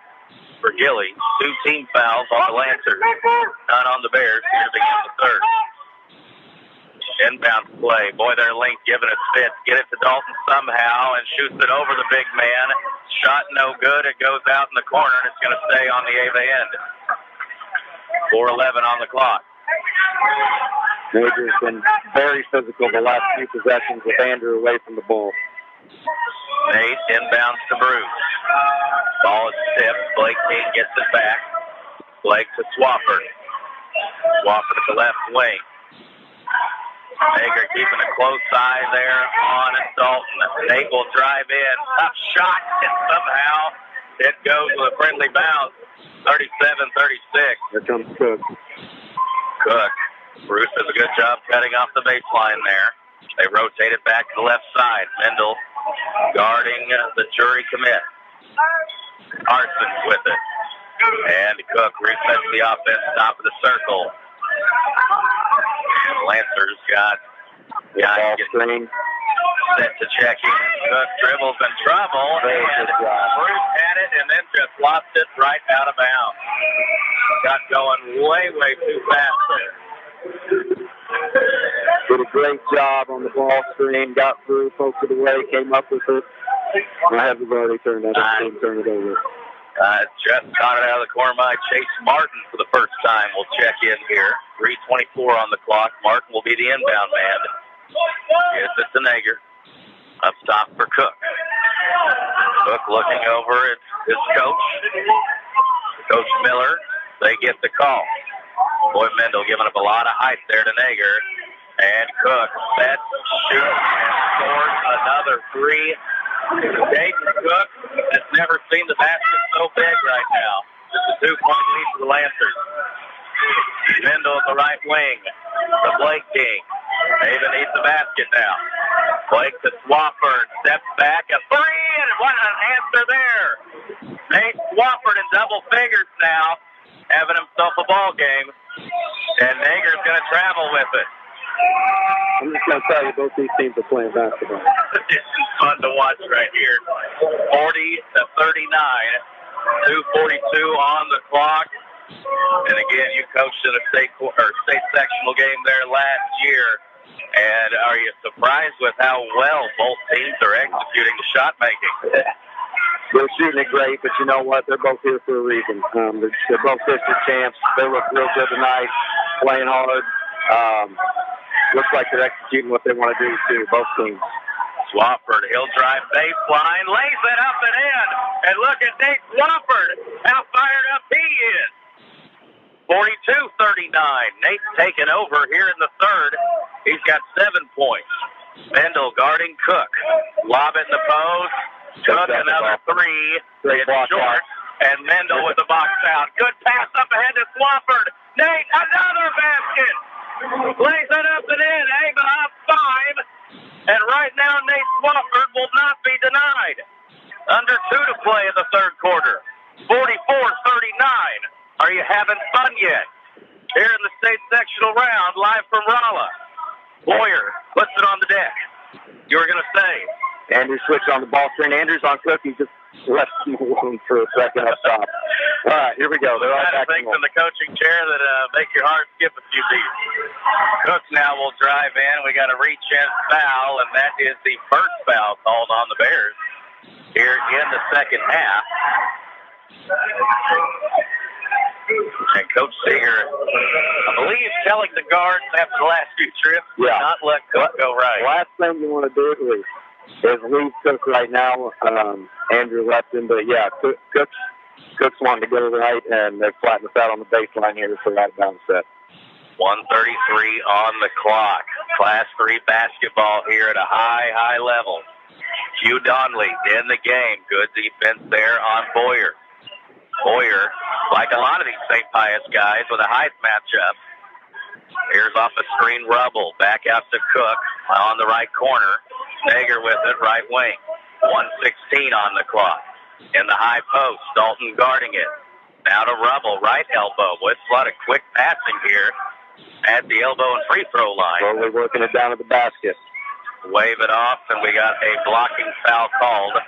for Gilly. 2 team fouls on the Lancers, none on the Bears here to begin the third. Inbound play. Boy, they're linked, giving it fits. Get it to Dalton somehow and shoots it over the big man. Shot no good. It goes out in the corner, and it's going to stay on the Ava end. 4:11 on the clock.
Major's been very physical the last few possessions with Andrew away from the ball.
Nate inbounds to Bruce. Ball is tipped. Blake King gets it back. Blake to Swafford. Swafford at the left wing. Nager keeping a close eye there on Dalton. Nate will drive in. Tough shot, and somehow it goes with a friendly bounce. 37-36.
Here comes Cook.
Cook. Bruce does a good job cutting off the baseline there. They rotate it back to the left side. Mendel guarding the jury commit. Carson's with it. And Cook resets the offense, top of the circle. And Lancers got
ball screen.
Set to check in. Cook dribbles in trouble. And Bruce had it and then just lost it right out of bounds. Got going way, way too fast there.
Did a great job on the ball screen. Got through, poked it away, came up with it. I have already turned that up, turn it over.
Just caught it out of the corner by Chase Martin for the first time. We'll check in here. 3:24 on the clock. Martin will be the inbound man. Gives it to Nager. Up top for Cook. Cook looking over at his coach. Coach Miller. They get the call. Boy, Mendel giving up a lot of height there to Nager. And Cook set, shoots, and scores another three. Dayton Cook has never seen the basket so big right now. It's a 2-point lead for the Lancers. Mendel at the right wing. The Blake King. Ava needs the basket now. Blake to Swafford. Steps back. A three, and what an answer there. Nate Swafford in double figures now. Having himself a ball game. And Nager's going to travel with it.
I'm just going to tell you, both these teams are playing basketball.
This is fun to watch right here. 40-39. 2:42 on the clock. And again, you coached in a state sectional game there last year. And are you surprised with how well both teams are executing the shot making?
They're shooting it great, but you know what? They're both here for a reason. They're both district champs. They look real good tonight, playing hard. Looks like they're executing what they want to do, too, both teams.
Swafford, he'll drive baseline, lays it up and in. And look at Nate Swafford, how fired up he is. 42-39. Nate's taken over here in the third. He's got 7 points. Mendel guarding Cook. Lob in the post. Cook another three. It's short. And Mendel with the box out. Good pass up ahead to Swafford. Nate, another basket. Lays it up and in. Ava up 5. And right now, Nate Swafford will not be denied. Under 2 to play in the third quarter. 44-39. Are you having fun yet? Here in the state sectional round, live from Rolla. Boyer puts it on the deck. You were going to say.
Andrews switched on the ball screen. Andrews on Cook. He just left him alone for a second up top. All right, here we go. They're all back
things in the coaching chair that make your heart skip a few beats. Cook now will drive in. We got a reach-in foul, and that is the first foul called on the Bears here in the second half. And Coach Seeger, I believe, telling the guards after the last few trips to not let Cook go right.
Last thing you want to do is leave Cook right now. Andrew left him, but yeah, Cook's wanting to go right, and they're flattening us out on the baseline here for right down set.
1:33 on the clock. Class 3 basketball here at a high level. Hugh Donley in the game. Good defense there on Boyer. Boyer, like a lot of these St. Pius guys, with a height matchup. Here's off a screen Rubble. Back out to Cook on the right corner. Nager with it, right wing. 1:16 on the clock. In the high post, Dalton guarding it. Now to Rubble, right elbow. With a lot of quick passing here at the elbow and free throw line.
Slowly working it down at the basket.
Wave it off, and we got a blocking foul called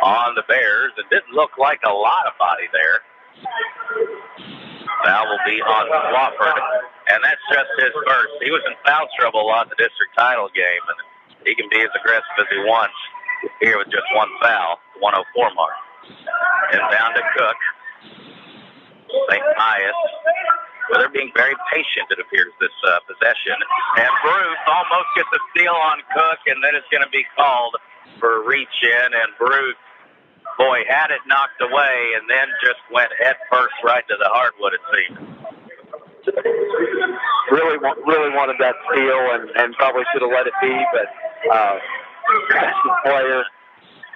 on the Bears. It didn't look like a lot of body there. Foul will be on Swafford, and that's just his first. He was in foul trouble a lot in the district title game, and he can be as aggressive as he wants here with just one foul, 104 mark. Inbound to Cook. St. Pius, well, they're being very patient, it appears, this possession. And Bruce almost gets a steal on Cook, and then it's going to be called for a reach-in. And Bruce, boy, had it knocked away, and then just went head first right to the hardwood, it seems.
Really wanted that steal, and probably should have let it be, but the player,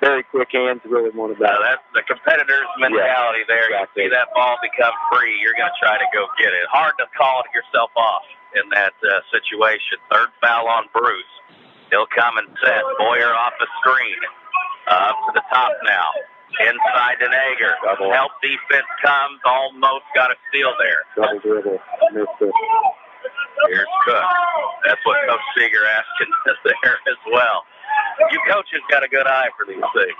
very quick hands, really wanted that.
That's the competitor's mentality there.
Exactly.
You see that ball become free, you're going to try to go get it. Hard to call yourself off in that situation. Third foul on Bruce. He'll come and set. Boyer off the screen. Up to the top now. Inside to Nager. Help defense comes. Almost got a steal there.
Double dribble. Missed it.
Here's Cook. That's what Coach Seeger asking us there as well. You coaches got a good eye for these things.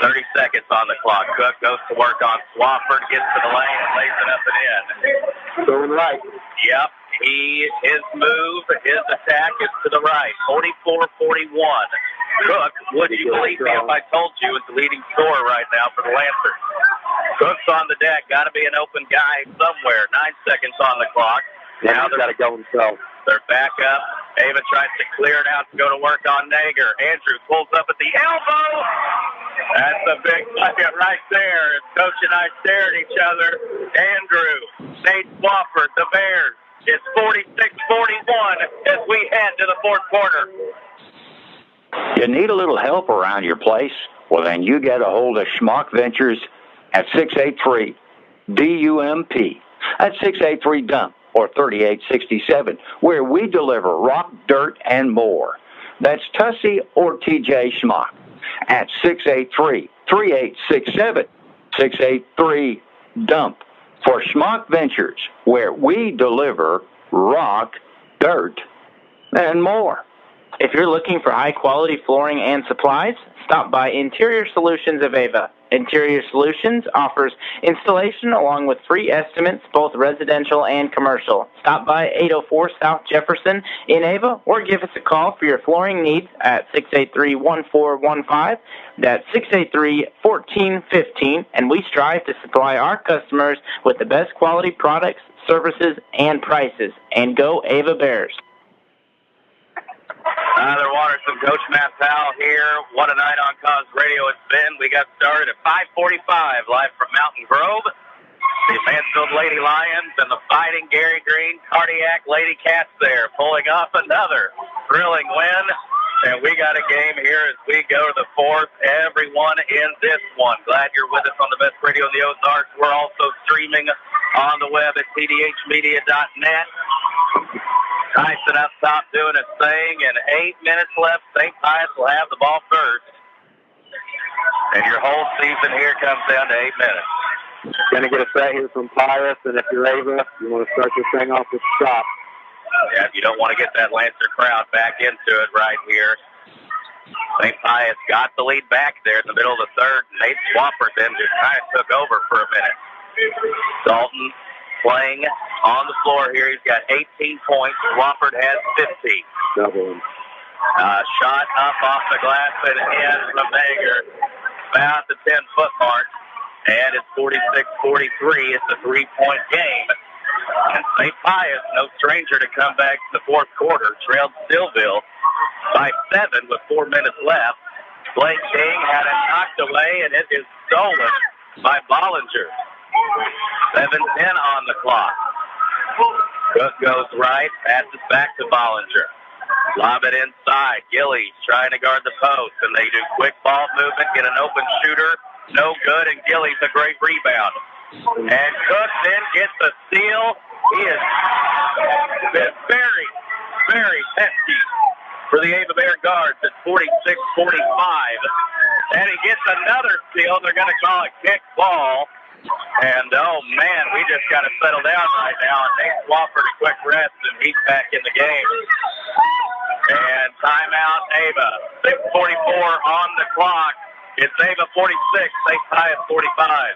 30 seconds on the clock. Cook goes to work on Swafford, gets to the lane, and lays it up and in.
Going right.
Yep. His move, his attack is to the right. 44-41. Cook, would you believe me if I told you, is the leading scorer right now for the Lancers. Cook's on the deck. Got to be an open guy somewhere. 9 seconds on the clock.
Now they've got to go himself.
They're back up. Ava tries to clear it out to go to work on Nager. Andrew pulls up at the elbow. That's a big bucket right there. As Coach and I stare at each other. Andrew, Nate Swafford, the Bears. It's 46-41 as we head to the fourth quarter.
You need a little help around your place? Well, then you get a hold of Schmuck Ventures at 683-DUMP. That's 683-DUMP or 3867, where we deliver rock, dirt, and more. That's Tussie or TJ Schmuck at 683-3867, 683-DUMP for Schmuck Ventures, where we deliver rock, dirt, and more.
If you're looking for high-quality flooring and supplies, stop by Interior Solutions of Ava. Interior Solutions offers installation along with free estimates, both residential and commercial. Stop by 804 South Jefferson in Ava or give us a call for your flooring needs at 683-1415. That's 683-1415, and we strive to supply our customers with the best quality products, services, and prices. And go Ava Bears.
Tyler Watterson, Coach Matt Powell here. What a night on Cause Radio it's been. We got started at 5:45 live from Mountain Grove. The Mansfield Lady Lions and the Fighting Gary Green Cardiac Lady Cats there pulling off another thrilling win. And we got a game here as we go to the fourth. Everyone in this one. Glad you're with us on the best radio in the Ozarks. We're also streaming on the web at tdhmedia.net. Tyson up top doing his thing, and 8 minutes left. St. Pius will have the ball first. And your whole season here comes down to 8 minutes.
Going to get a set here from Pius, and if you're Ava, you want to start this thing off with the stop.
Yeah, you don't want to get that Lancer crowd back into it right here. St. Pius got the lead back there in the middle of the third. Nate Swafford then just kind of took over for a minute. Dalton playing on the floor here. He's got 18 points. Swafford has 15.
Double.
Shot up off the glass and in from Nager. About the 10-foot mark. And it's 46-43. It's a three-point game. And St. Pius, no stranger to come back to the fourth quarter, trailed Stillville by 7 with 4 minutes left. Blake King had it knocked away, and it is stolen by Bollinger. 7:10 on the clock. Cook goes right, passes back to Bollinger. Lob it inside. Gillies trying to guard the post, and they do quick ball movement, get an open shooter. No good, and Gillies a great rebound. And Cook then gets a steal. He has been very, very pesky for the Ava Bear guards at 46-45. And he gets another steal. They're going to call it kick ball. And, oh, man, we just got to settle down right now. And Nate Swafford a quick rest, and he's back in the game. And timeout, Ava. 6:44 on the clock. It's Ava 46, St. Pius 45.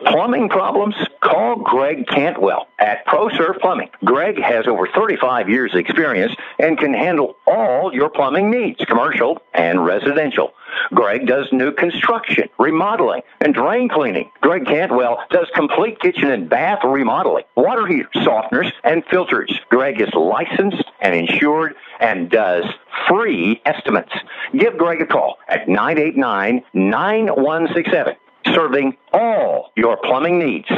Plumbing problems? Call Greg Cantwell at ProServe Plumbing. Greg has over 35 years experience and can handle all your plumbing needs, commercial and residential. Greg does new construction, remodeling, and drain cleaning. Greg Cantwell does complete kitchen and bath remodeling, water heaters, softeners, and filters. Greg is licensed and insured and does free estimates. Give Greg a call at 989-9167. Serving all your plumbing needs.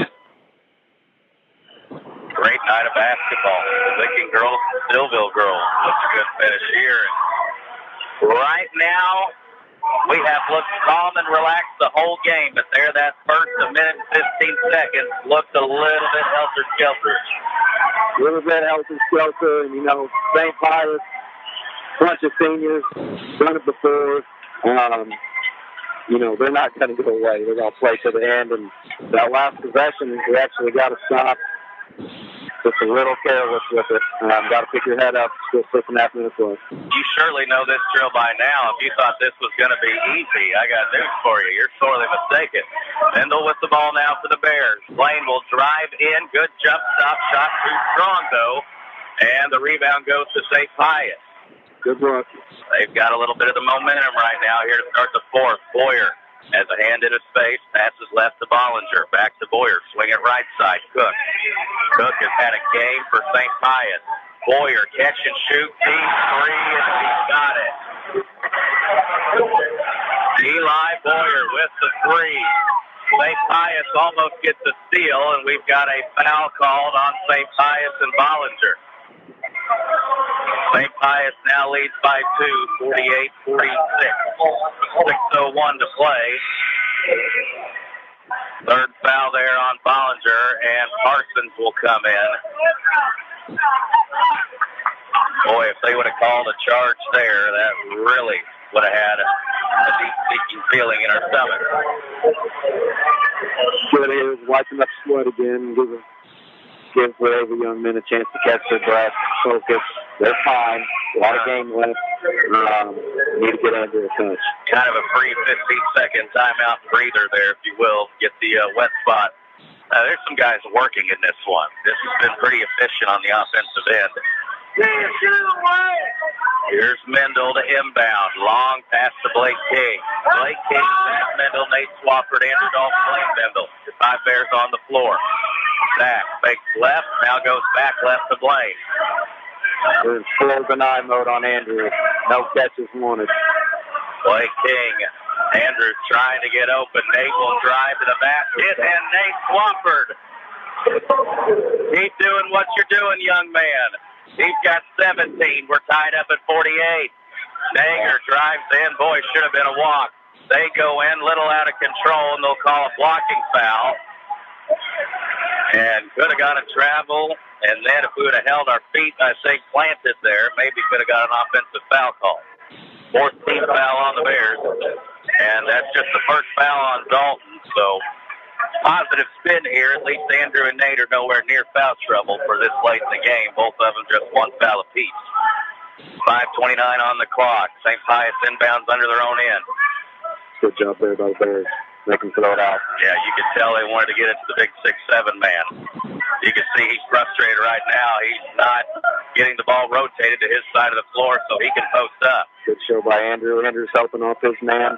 Great night of basketball. The Licking girls, Stillville girls. Looks a good finish here. Right now, we have looked calm and relaxed the whole game, but there that first minute and 15 seconds looked a little bit helter-skelter.
A little bit helter-skelter, and, you know, St. Pius, bunch of seniors, done it before. they're not going to go away. They're going to play to the end. And that last possession, we actually got to stop. Just a little careless with it. Got to pick your head up. Still 6.5 minutes left.
You surely know this drill by now. If you thought this was going to be easy, I got news for you. You're sorely mistaken. Mendel with the ball now for the Bears. Blaine will drive in. Good jump stop shot. Too strong, though. And the rebound goes to St. Pius.
Good work.
They've got a little bit of the momentum right now here to start the fourth. Boyer has a hand in his face, passes left to Bollinger. Back to Boyer, swing it right side. Cook has had a game for St. Pius. Boyer, catch and shoot, deep three, and he's got it. Eli Boyer with the three. St. Pius almost gets a steal, and we've got a foul called on St. Pius and Bollinger. St. Pius now leads by 2, 48-46. 6:01 to play. Third foul there on Bollinger, and Parsons will come in. Boy, if they would have called a charge there, that really would have had a deep-seeking feeling in our stomach.
Good, he was wiping up sweat again. Give whatever young men a chance to catch their breath, focus. They're fine. A lot of game left. Need to get under a touch.
Kind of a free 15-second timeout breather there, if you will. Get the wet spot. There's some guys working in this one. This has been pretty efficient on the offensive end. Here's Mendel to inbound. Long pass to Blake King. Blake King, Zach Mendel, Nate Swafford, Andrew Dalton, Blaine Mendel. The 5 Bears on the floor. Zach fakes left, now goes back left to Blaine.
We're in full deny mode on Andrew. No catches wanted.
Blake King. Andrews trying to get open. Nate will drive to the basket, and Nate Swafford. Keep doing what you're doing, young man. He's got 17. We're tied up at 48. Nager drives in. Boy, should have been a walk. They go in, little out of control, and they'll call a blocking foul. And could have got a travel. And then if we would have held our feet, I think, planted there, maybe could have got an offensive foul call. 14th foul on the Bears. And that's just the first foul on Dalton. So positive spin here. At least Andrew and Nate are nowhere near foul trouble for this late in the game. Both of them just one foul apiece. 5:29 on the clock. St. Pius inbounds under their own end.
Good job there by the Bears. They can throw it out.
Yeah, you can tell they wanted to get it to the big 6'7" man. You can see he's frustrated right now. He's not getting the ball rotated to his side of the floor so he can post up.
Good show by Andrew. Andrew's helping off his man.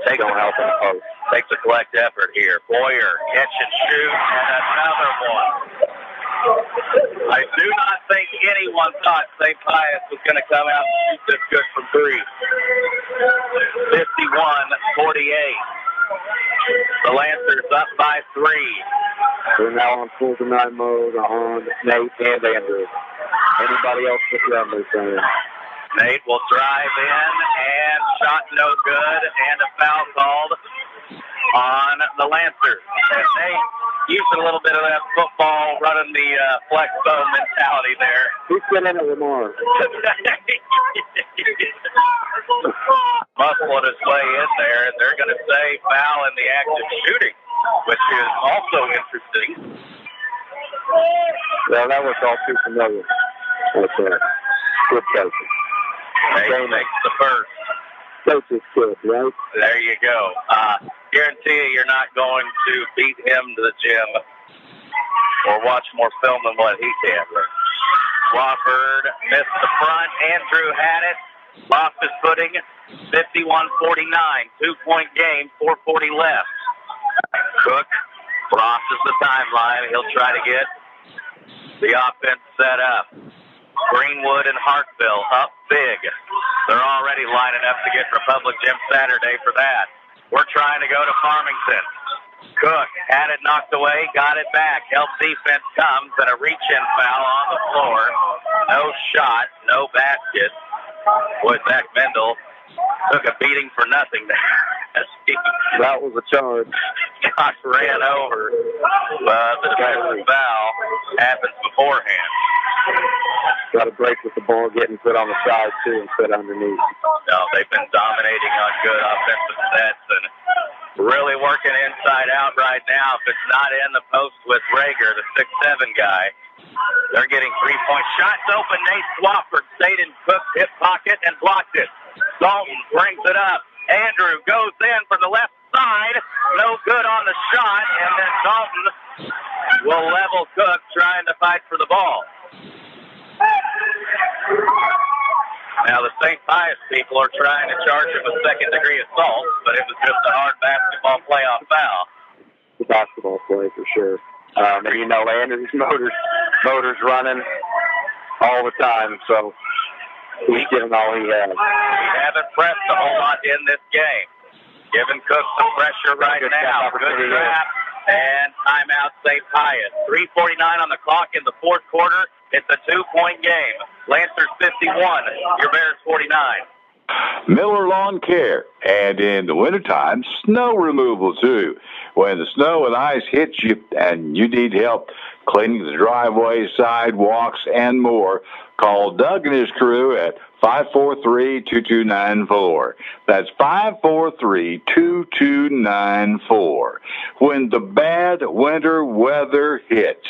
They don't help him post. Takes a collect effort here. Boyer, catch and shoot, and another one. I do not think anyone thought St. Pius was going to come out and shoot this good from three. 51-48. The Lancers up by 3.
They're now on full deny mode on Nate and Andrew. Anybody else with them, they're saying.
Nate will drive in, and shot no good, and a foul called on the Lancers. And Nate using a little bit of that football, running the flex bone mentality there.
He's been in it with more.
Muscling his way in there, and they're going to say foul in the act of shooting, which is also interesting.
Well, that was all too familiar. That's good coaching.
Nate makes the first.
Coach is good, right?
There you go. Guarantee you you're not going to beat him to the gym or watch more film than what he can. Wofford missed the front. Andrew had it. Lost his footing. 51-49. 2-point game. 4:40 left. Cook crosses the timeline. He'll try to get the offense set up. Greenwood and Hartville up big. They're already lining up to get Republic Gym Saturday for that. We're trying to go to Farmington. Cook had it knocked away, got it back. Help defense comes, and a reach-in foul on the floor. No shot, no basket. Boy, Zach Mendel took a beating for nothing there.
That was a charge.
Got ran over. The defensive foul happens beforehand.
got to break with the ball getting put on the side, too, instead of underneath.
No, they've been dominating on good offensive sets and really working inside out right now. If it's not in the post with Rager, the 6'7" guy, they're getting three-point shots open. Nate Swafford stayed in Cook's hip pocket and blocked it. Dalton brings it up. Andrew goes in from the left side. No good on the shot, and then Dalton will level Cook trying to fight for the ball. Now, the St. Pius people are trying to charge him with second-degree assault, but it was just a hard basketball playoff foul.
The basketball play, for sure. And, you know, Andrew's motor's running all the time, so he's getting all he has.
We haven't pressed a whole lot in this game. Giving Cook some pressure right now. Good trap. And timeout St. Pius. 3:49 on the clock in the fourth quarter. It's a 2-point game. Lancers 51, your Bears 49.
Miller Lawn Care, and in the wintertime, snow removal too. When the snow and ice hits you and you need help cleaning the driveway, sidewalks, and more, call Doug and his crew at 543-2294. That's 543-2294. When the bad winter weather hits,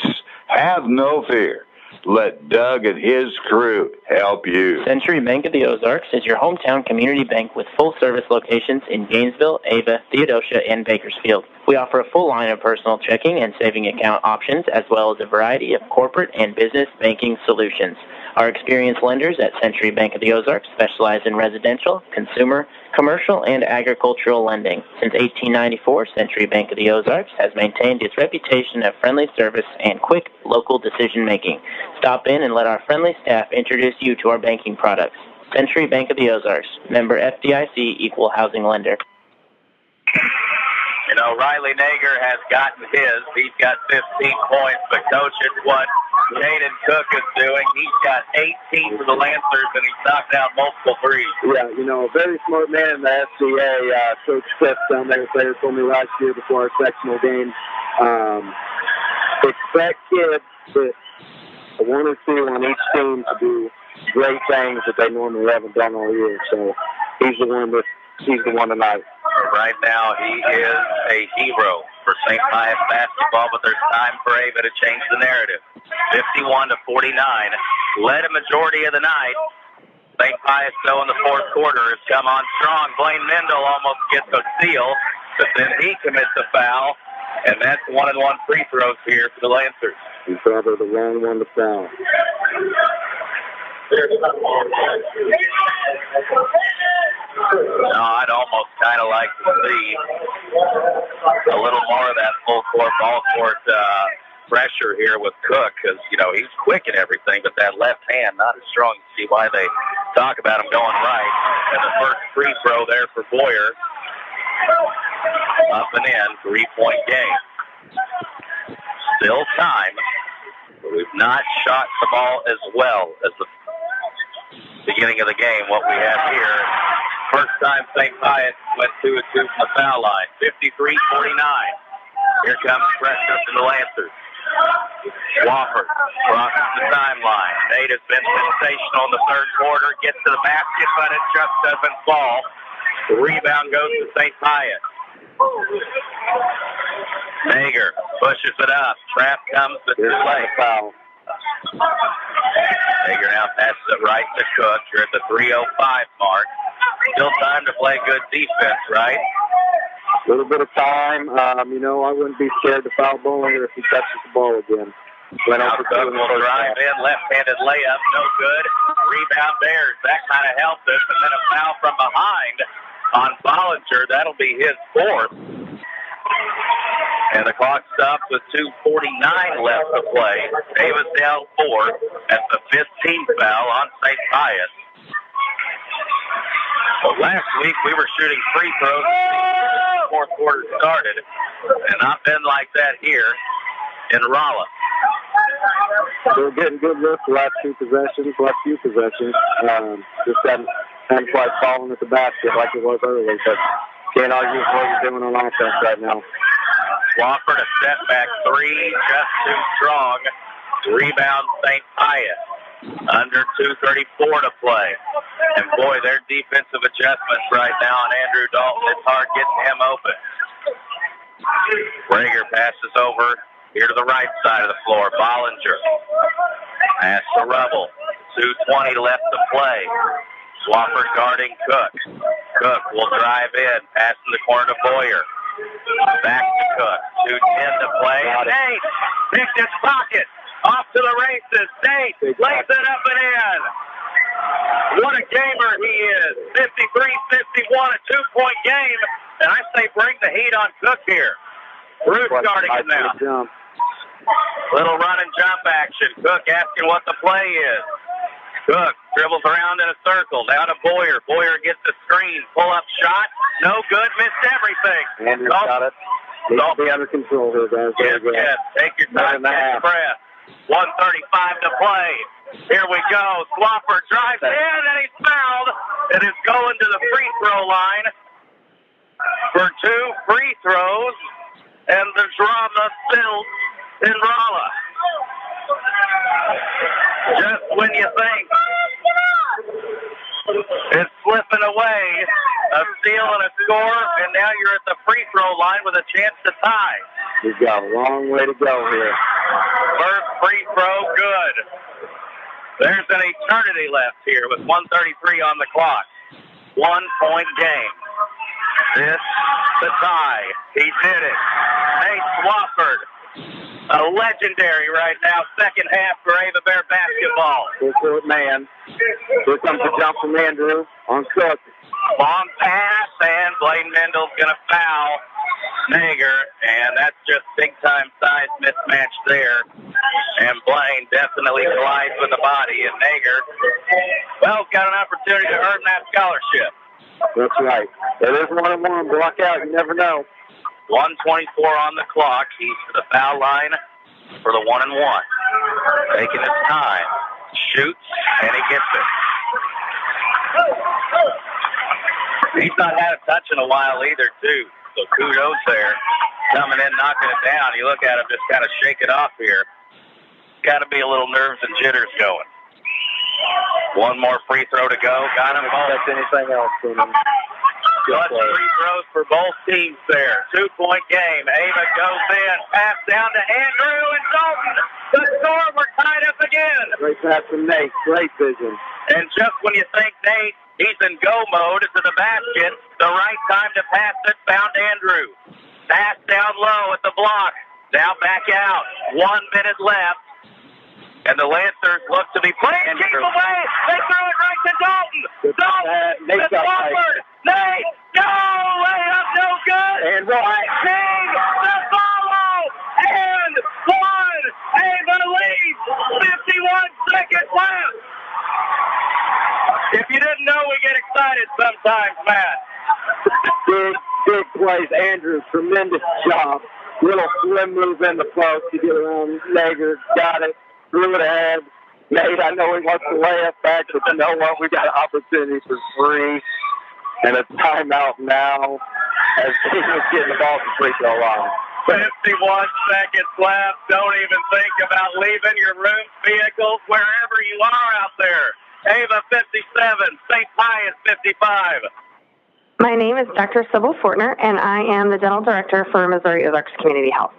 have no fear. Let Doug and his crew help you.
Century Bank of the Ozarks is your hometown community bank with full-service locations in Gainesville, Ava, Theodosia, and Bakersfield. We offer a full line of personal checking and saving account options, as well as a variety of corporate and business banking solutions. Our experienced lenders at Century Bank of the Ozarks specialize in residential, consumer, commercial, and agricultural lending. Since 1894, Century Bank of the Ozarks has maintained its reputation of friendly service and quick local decision-making. Stop in and let our friendly staff introduce you to our banking products. Century Bank of the Ozarks, member FDIC, equal housing lender.
You know, Riley Nager has gotten his. He's got 15 points, but Coach, it's what Caden Cook is doing. He's got 18 for the Lancers, and he's knocked out multiple threes.
Yeah, you know, a very smart man in the SCA. Coach Cliff down there told me last year before our sectional game. Expect kids that one or two on each team to do great things that they normally haven't done all year. So he's the one tonight.
Right now, he is a hero for St. Pius basketball, but there's time for Ava to change the narrative. 51-49, led a majority of the night. St. Pius, though, in the fourth quarter has come on strong. Blaine Mendel almost gets a steal, but then he commits a foul, and that's 1-and-1 free throws here for the Lancers.
He's probably the wrong one to foul.
No, I'd almost kind of like to see a little more of that full court, ball court pressure here with Cook, because, you know, he's quick and everything, but that left hand, not as strong. You see why they talk about him going right. And the first free throw there for Boyer. Up and in, 3-point game. Still time, but we've not shot the ball as well as the beginning of the game, what we have here. First time St. Pius went 2-2 from the foul line. 53-49. Here comes pressure from the Lancers. Wofford crosses the timeline. Nate has been sensational in the third quarter. Gets to the basket, but it just doesn't fall. The rebound goes to St. Pius. Nager pushes it up. Trap comes, but too late.
Foul.
Nager now passes it right to Cook. You're at the 3:05 mark. Still time to play good defense, right?
A little bit of time. You know, I wouldn't be scared to foul Bowlinger if he touches the ball again.
Now Cook will drive in, left-handed layup, no good. Rebound Bears. That kind of helped us. And then a foul from behind on Bollinger. That'll be his fourth. And the clock stops with 2:49 left to play. Davis down 4. That's the 15th foul on St. Pius. So last week we were shooting free throws before the fourth quarter started, and not been like that here in Rolla.
We're getting good looks the last few possessions. Just haven't quite fallen at the basket like it was earlier, but can't argue with what you're doing on offense right now.
Wofford, a step back three, just too strong. Rebound St. Pius. Under 2:34 to play. And boy, their defensive adjustments right now on Andrew Dalton. It's hard getting him open. Rager passes over here to the right side of the floor. Bollinger. Pass to Rubble. 2:20 left to play. Swafford guarding Cook. Cook will drive in. Pass in the corner to Boyer. Back to Cook. 2:10 to play. Nate picked his pocket. Off to the races. Nate lays it up and in. What a gamer he is. 53-51, a 2-point game. And I say bring the heat on Cook here. Bruce guarding him now. Little run and jump action. Cook asking what the play is. Cook dribbles around in a circle. Down to Boyer. Boyer gets the screen. Pull-up shot. No good. Missed everything.
Andrew got it. Needs to be under control here, guys.
Yes. Take your time. Catch your breath. 1:35 to play. Here we go. Swafford drives in, and he's fouled. It is going to the free throw line for 2 free throws, and the drama builds in Rolla. Just when you think it's slipping away, a steal and a score, and now you're at the free throw line with a chance to tie.
We've got a long way to go here.
First free throw, good. There's an eternity left here with 1:33 on the clock. 1-point game. This the tie. He did it. Nate Swafford, a legendary right now, second half for Ava Bear basketball.
Good man. Here comes the jump from Andrew on Cook.
Long pass, and Blaine Mendel's going to foul Nager, and that's just big-time size mismatch there. And Blaine definitely collides with the body, and Nager, well, got an opportunity to earn that scholarship.
That's right. It is 1-on-1. Block out. You never know.
1:24 on the clock. He's to the foul line for the 1-and-1. Taking his time. Shoots, and he gets it. He's not had a touch in a while either, too. So kudos there. Coming in, knocking it down. You look at him just kind of shake it off here. Got to be a little nerves and jitters going. One more free throw to go. Got him home.
That's anything else from him.
Clutch free throws for both teams there. 2-point game. Ava goes in. Pass down to Andrew and Dalton. The score, we're tied up again.
Great pass from Nate. Great vision.
And just when you think Nate, he's in go mode to the basket, the right time to pass it found Andrew. Pass down low at the block. Now back out. 1 minute left. And the Lancers look to be playing. Keep away. They throw it right to Dalton. Dalton to Swafford. Nate. No. Layup no good.
And right.
King the follow. And one. Ava leads. 51 seconds left. If you didn't know, we get excited sometimes, Matt.
Big plays. Andrew, tremendous job. Little slim move in the post to get around Nager. Got it. Threw it ahead. Nate, I know he wants to lay us back, but you know what? We got an opportunity for 3 and a timeout now as he was getting the ball to free throw line.
51 seconds left. Don't even think about leaving your room, vehicles, wherever you are out there. Ava 57, St Pius 55.
My name is Dr. Sybil Fortner, and I am the Dental Director for Missouri Ozarks Community Health.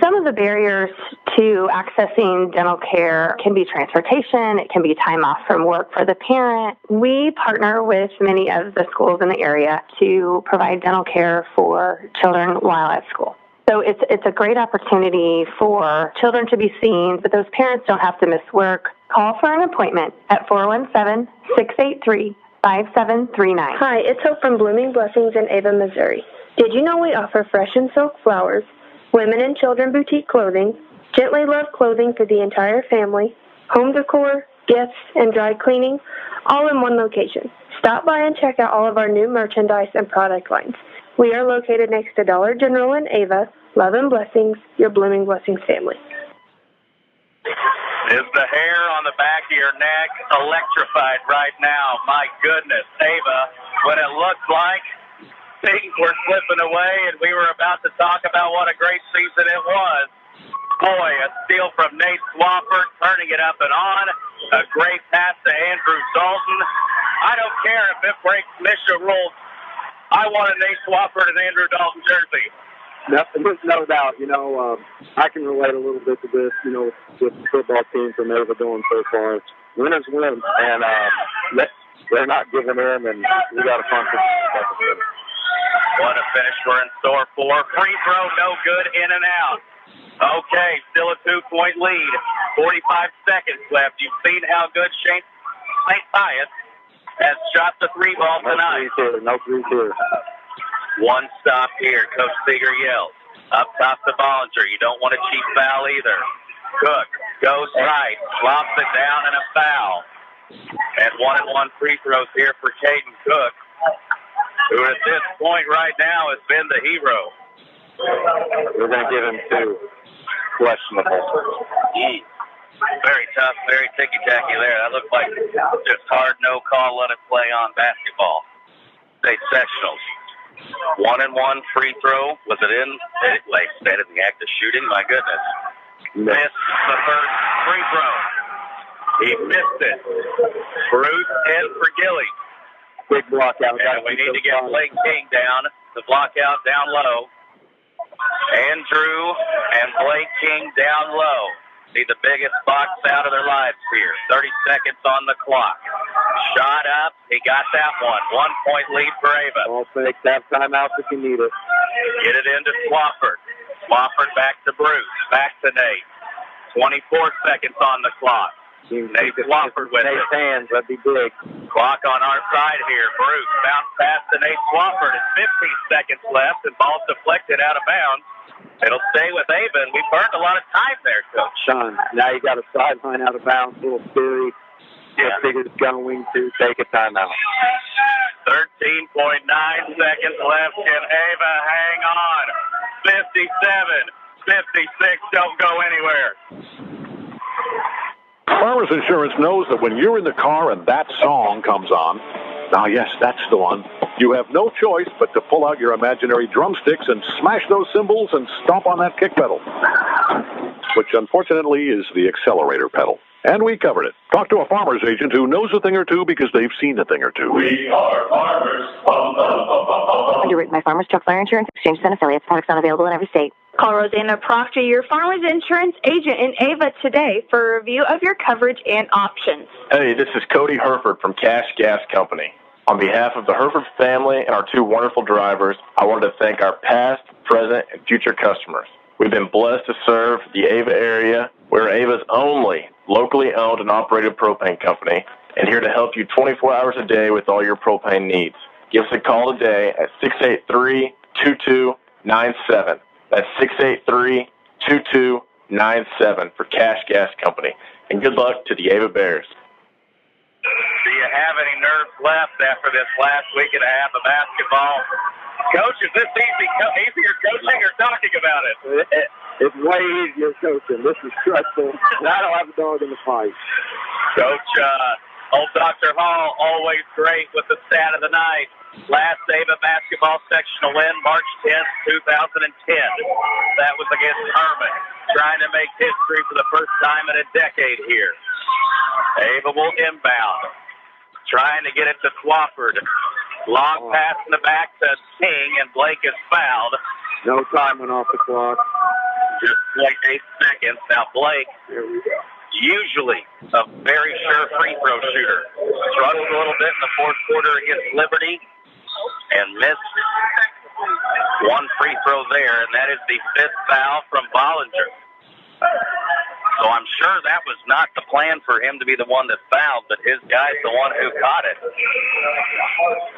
Some of the barriers to accessing dental care can be transportation, it can be time off from work for the parent. We partner with many of the schools in the area to provide dental care for children while at school. So it's a great opportunity for children to be seen, but those parents don't have to miss work. Call for an appointment at 417-683-5739.
Hi, it's Hope from Blooming Blessings in Ava, Missouri. Did you know we offer fresh and silk flowers, women and children boutique clothing, gently loved clothing for the entire family, home decor, gifts, and dry cleaning, all in one location? Stop by and check out all of our new merchandise and product lines. We are located next to Dollar General in Ava. Love and blessings, your Blooming Blessings family.
Is the hair on the back of your neck electrified right now? My goodness, Ava, when it looked like things were slipping away and we were about to talk about what a great season it was. Boy, a steal from Nate Swafford, turning it up and on. A great pass to Andrew Dalton. I don't care if it breaks Misha rules. I want a Nate Swafford and Andrew Dalton jersey.
There's no doubt. I can relate a little bit to this, with the football team from Ava doing so far. Winners win, and they're not giving in, and we got a fun second.
What a finish we're in store for. Free throw, no good, in and out. Okay, still a 2-point lead. 45 seconds left. You've seen how good St. Pius has shot the three ball tonight.
No threes here.
One stop here. Coach Seeger yells. Up top to Bollinger. You don't want a cheap foul either. Cook goes right, flops it down, and a foul. And 1-and-1 free throws here for Caden Cook, who at this point right now has been the hero.
We're going to give him 2. Questionable.
Very tough, very ticky-tacky there. That looked like just hard no call, let it play on basketball. State sectionals. 1-and-1 free throw. Was it in? Like said in the act of shooting. My goodness. Missed the first free throw. He missed it. Bruce and for Gilly.
Big block out.
And we need to get Blake King down. The block out down low. Andrew and Blake King down low. See the biggest box out of their lives here. 30 seconds on the clock. Shot up. He got that one. 1-point lead for Ava.
I'll take that timeout if you need it.
Get it into Swafford. Swafford back to Bruce. Back to Nate. 24 seconds on the clock. Nate Swafford with
Nate's hands. That'd be big.
Clock on our side here. Bruce bounce pass to Nate Swafford. It's 15 seconds left, and ball's deflected out of bounds. It'll stay with Ava, and we burned a lot of time there, Coach.
Sean, now you got a sideline out of bounds, a little scary. Yeah. Figure's going to take a timeout.
13.9 seconds left. Can Ava hang on? 57, 56, don't go anywhere.
Farmers Insurance knows that when you're in the car and that song comes on, now yes, that's the one, you have no choice but to pull out your imaginary drumsticks and smash those cymbals and stomp on that kick pedal, which unfortunately is the accelerator pedal. And we covered it. Talk to a farmer's agent who knows a thing or two because they've seen a thing or two.
We are farmers.
Underwritten by Farmers Truck Fire Insurance Exchanges and Affiliates. Products not available in every state.
Call Rosanna Proctor, your Farmers Insurance agent in Ava today for a review of your coverage and options.
Hey, this is Cody Herford from Cash Gas Company. On behalf of the Herford family and our 2 wonderful drivers, I wanted to thank our past, present, and future customers. We've been blessed to serve the Ava area. We're Ava's only locally owned and operated propane company, and here to help you 24 hours a day with all your propane needs. Give us a call today at 683-2297. That's 683-2297 for Cash Gas Company. And good luck to the Ava Bears.
Do you have any nerves left after this last week and a half of basketball? Coach, is this easier coaching or talking about it?
It's way easier coaching. This is stressful. I don't have a dog in the fight.
Coach, old Dr. Hall, always great with the stat of the night. Last Ava basketball sectional win, March 10th, 2010. That was against Herman, trying to make history for the first time in a decade here. Ava will inbound, trying to get it to Swafford. Long pass in the back to King, and Blake is fouled.
No time went off the clock.
Just like 8 seconds. Now Blake, usually a very sure free throw shooter, struggled a little bit in the fourth quarter against Liberty and missed one free throw there, and that is the 5th foul from Bollinger. So I'm sure that was not the plan for him to be the one that fouled, but his guy's the one who caught it.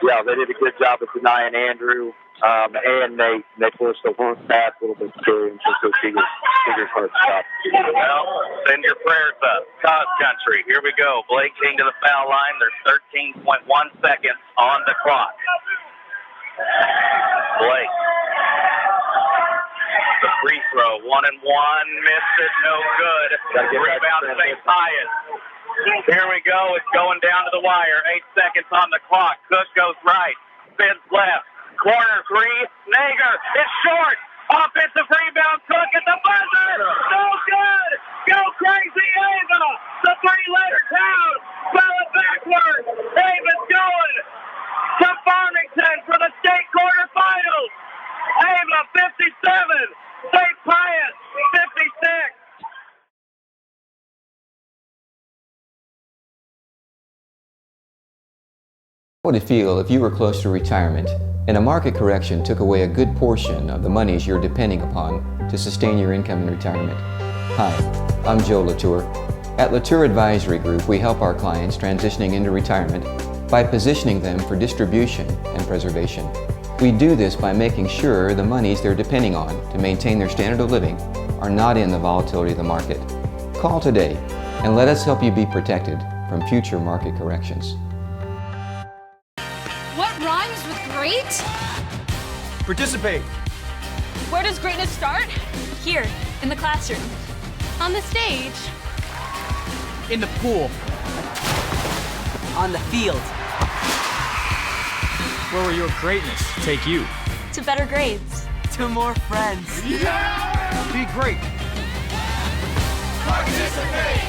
Yeah, they did a good job of denying Andrew, and they forced the long pass a little bit scary and just Seeger's hard stop.
Well, send your prayers up. Cause country. Here we go. Blake King to the foul line. There's 13.1 seconds on the clock. Blake. The free throw, 1-and-1, missed it, no good. Rebound to St. Pius. Here we go, it's going down to the wire. 8 seconds on the clock. Cook goes right, spins left, corner 3, Nager, it's short. Offensive rebound, Cook at the buzzer, no good.
Go crazy, Ava! The three-letter town! Spell it backwards! Ava's going to Farmington for the state quarterfinals! Ava 57, St Pius 56.
What would it feel if you were close to retirement and a market correction took away a good portion of the monies you're depending upon to sustain your income in retirement? Hi, I'm Joe Latour. At Latour Advisory Group, we help our clients transitioning into retirement by positioning them for distribution and preservation. We do this by making sure the monies they're depending on to maintain their standard of living are not in the volatility of the market. Call today and let us help you be protected from future market corrections.
What rhymes with great?
Participate.
Where does greatness start?
Here, in the classroom.
On the stage.
In the pool.
On the field.
Where will your greatness take you?
To better grades.
To more friends.
Be great.
Participate!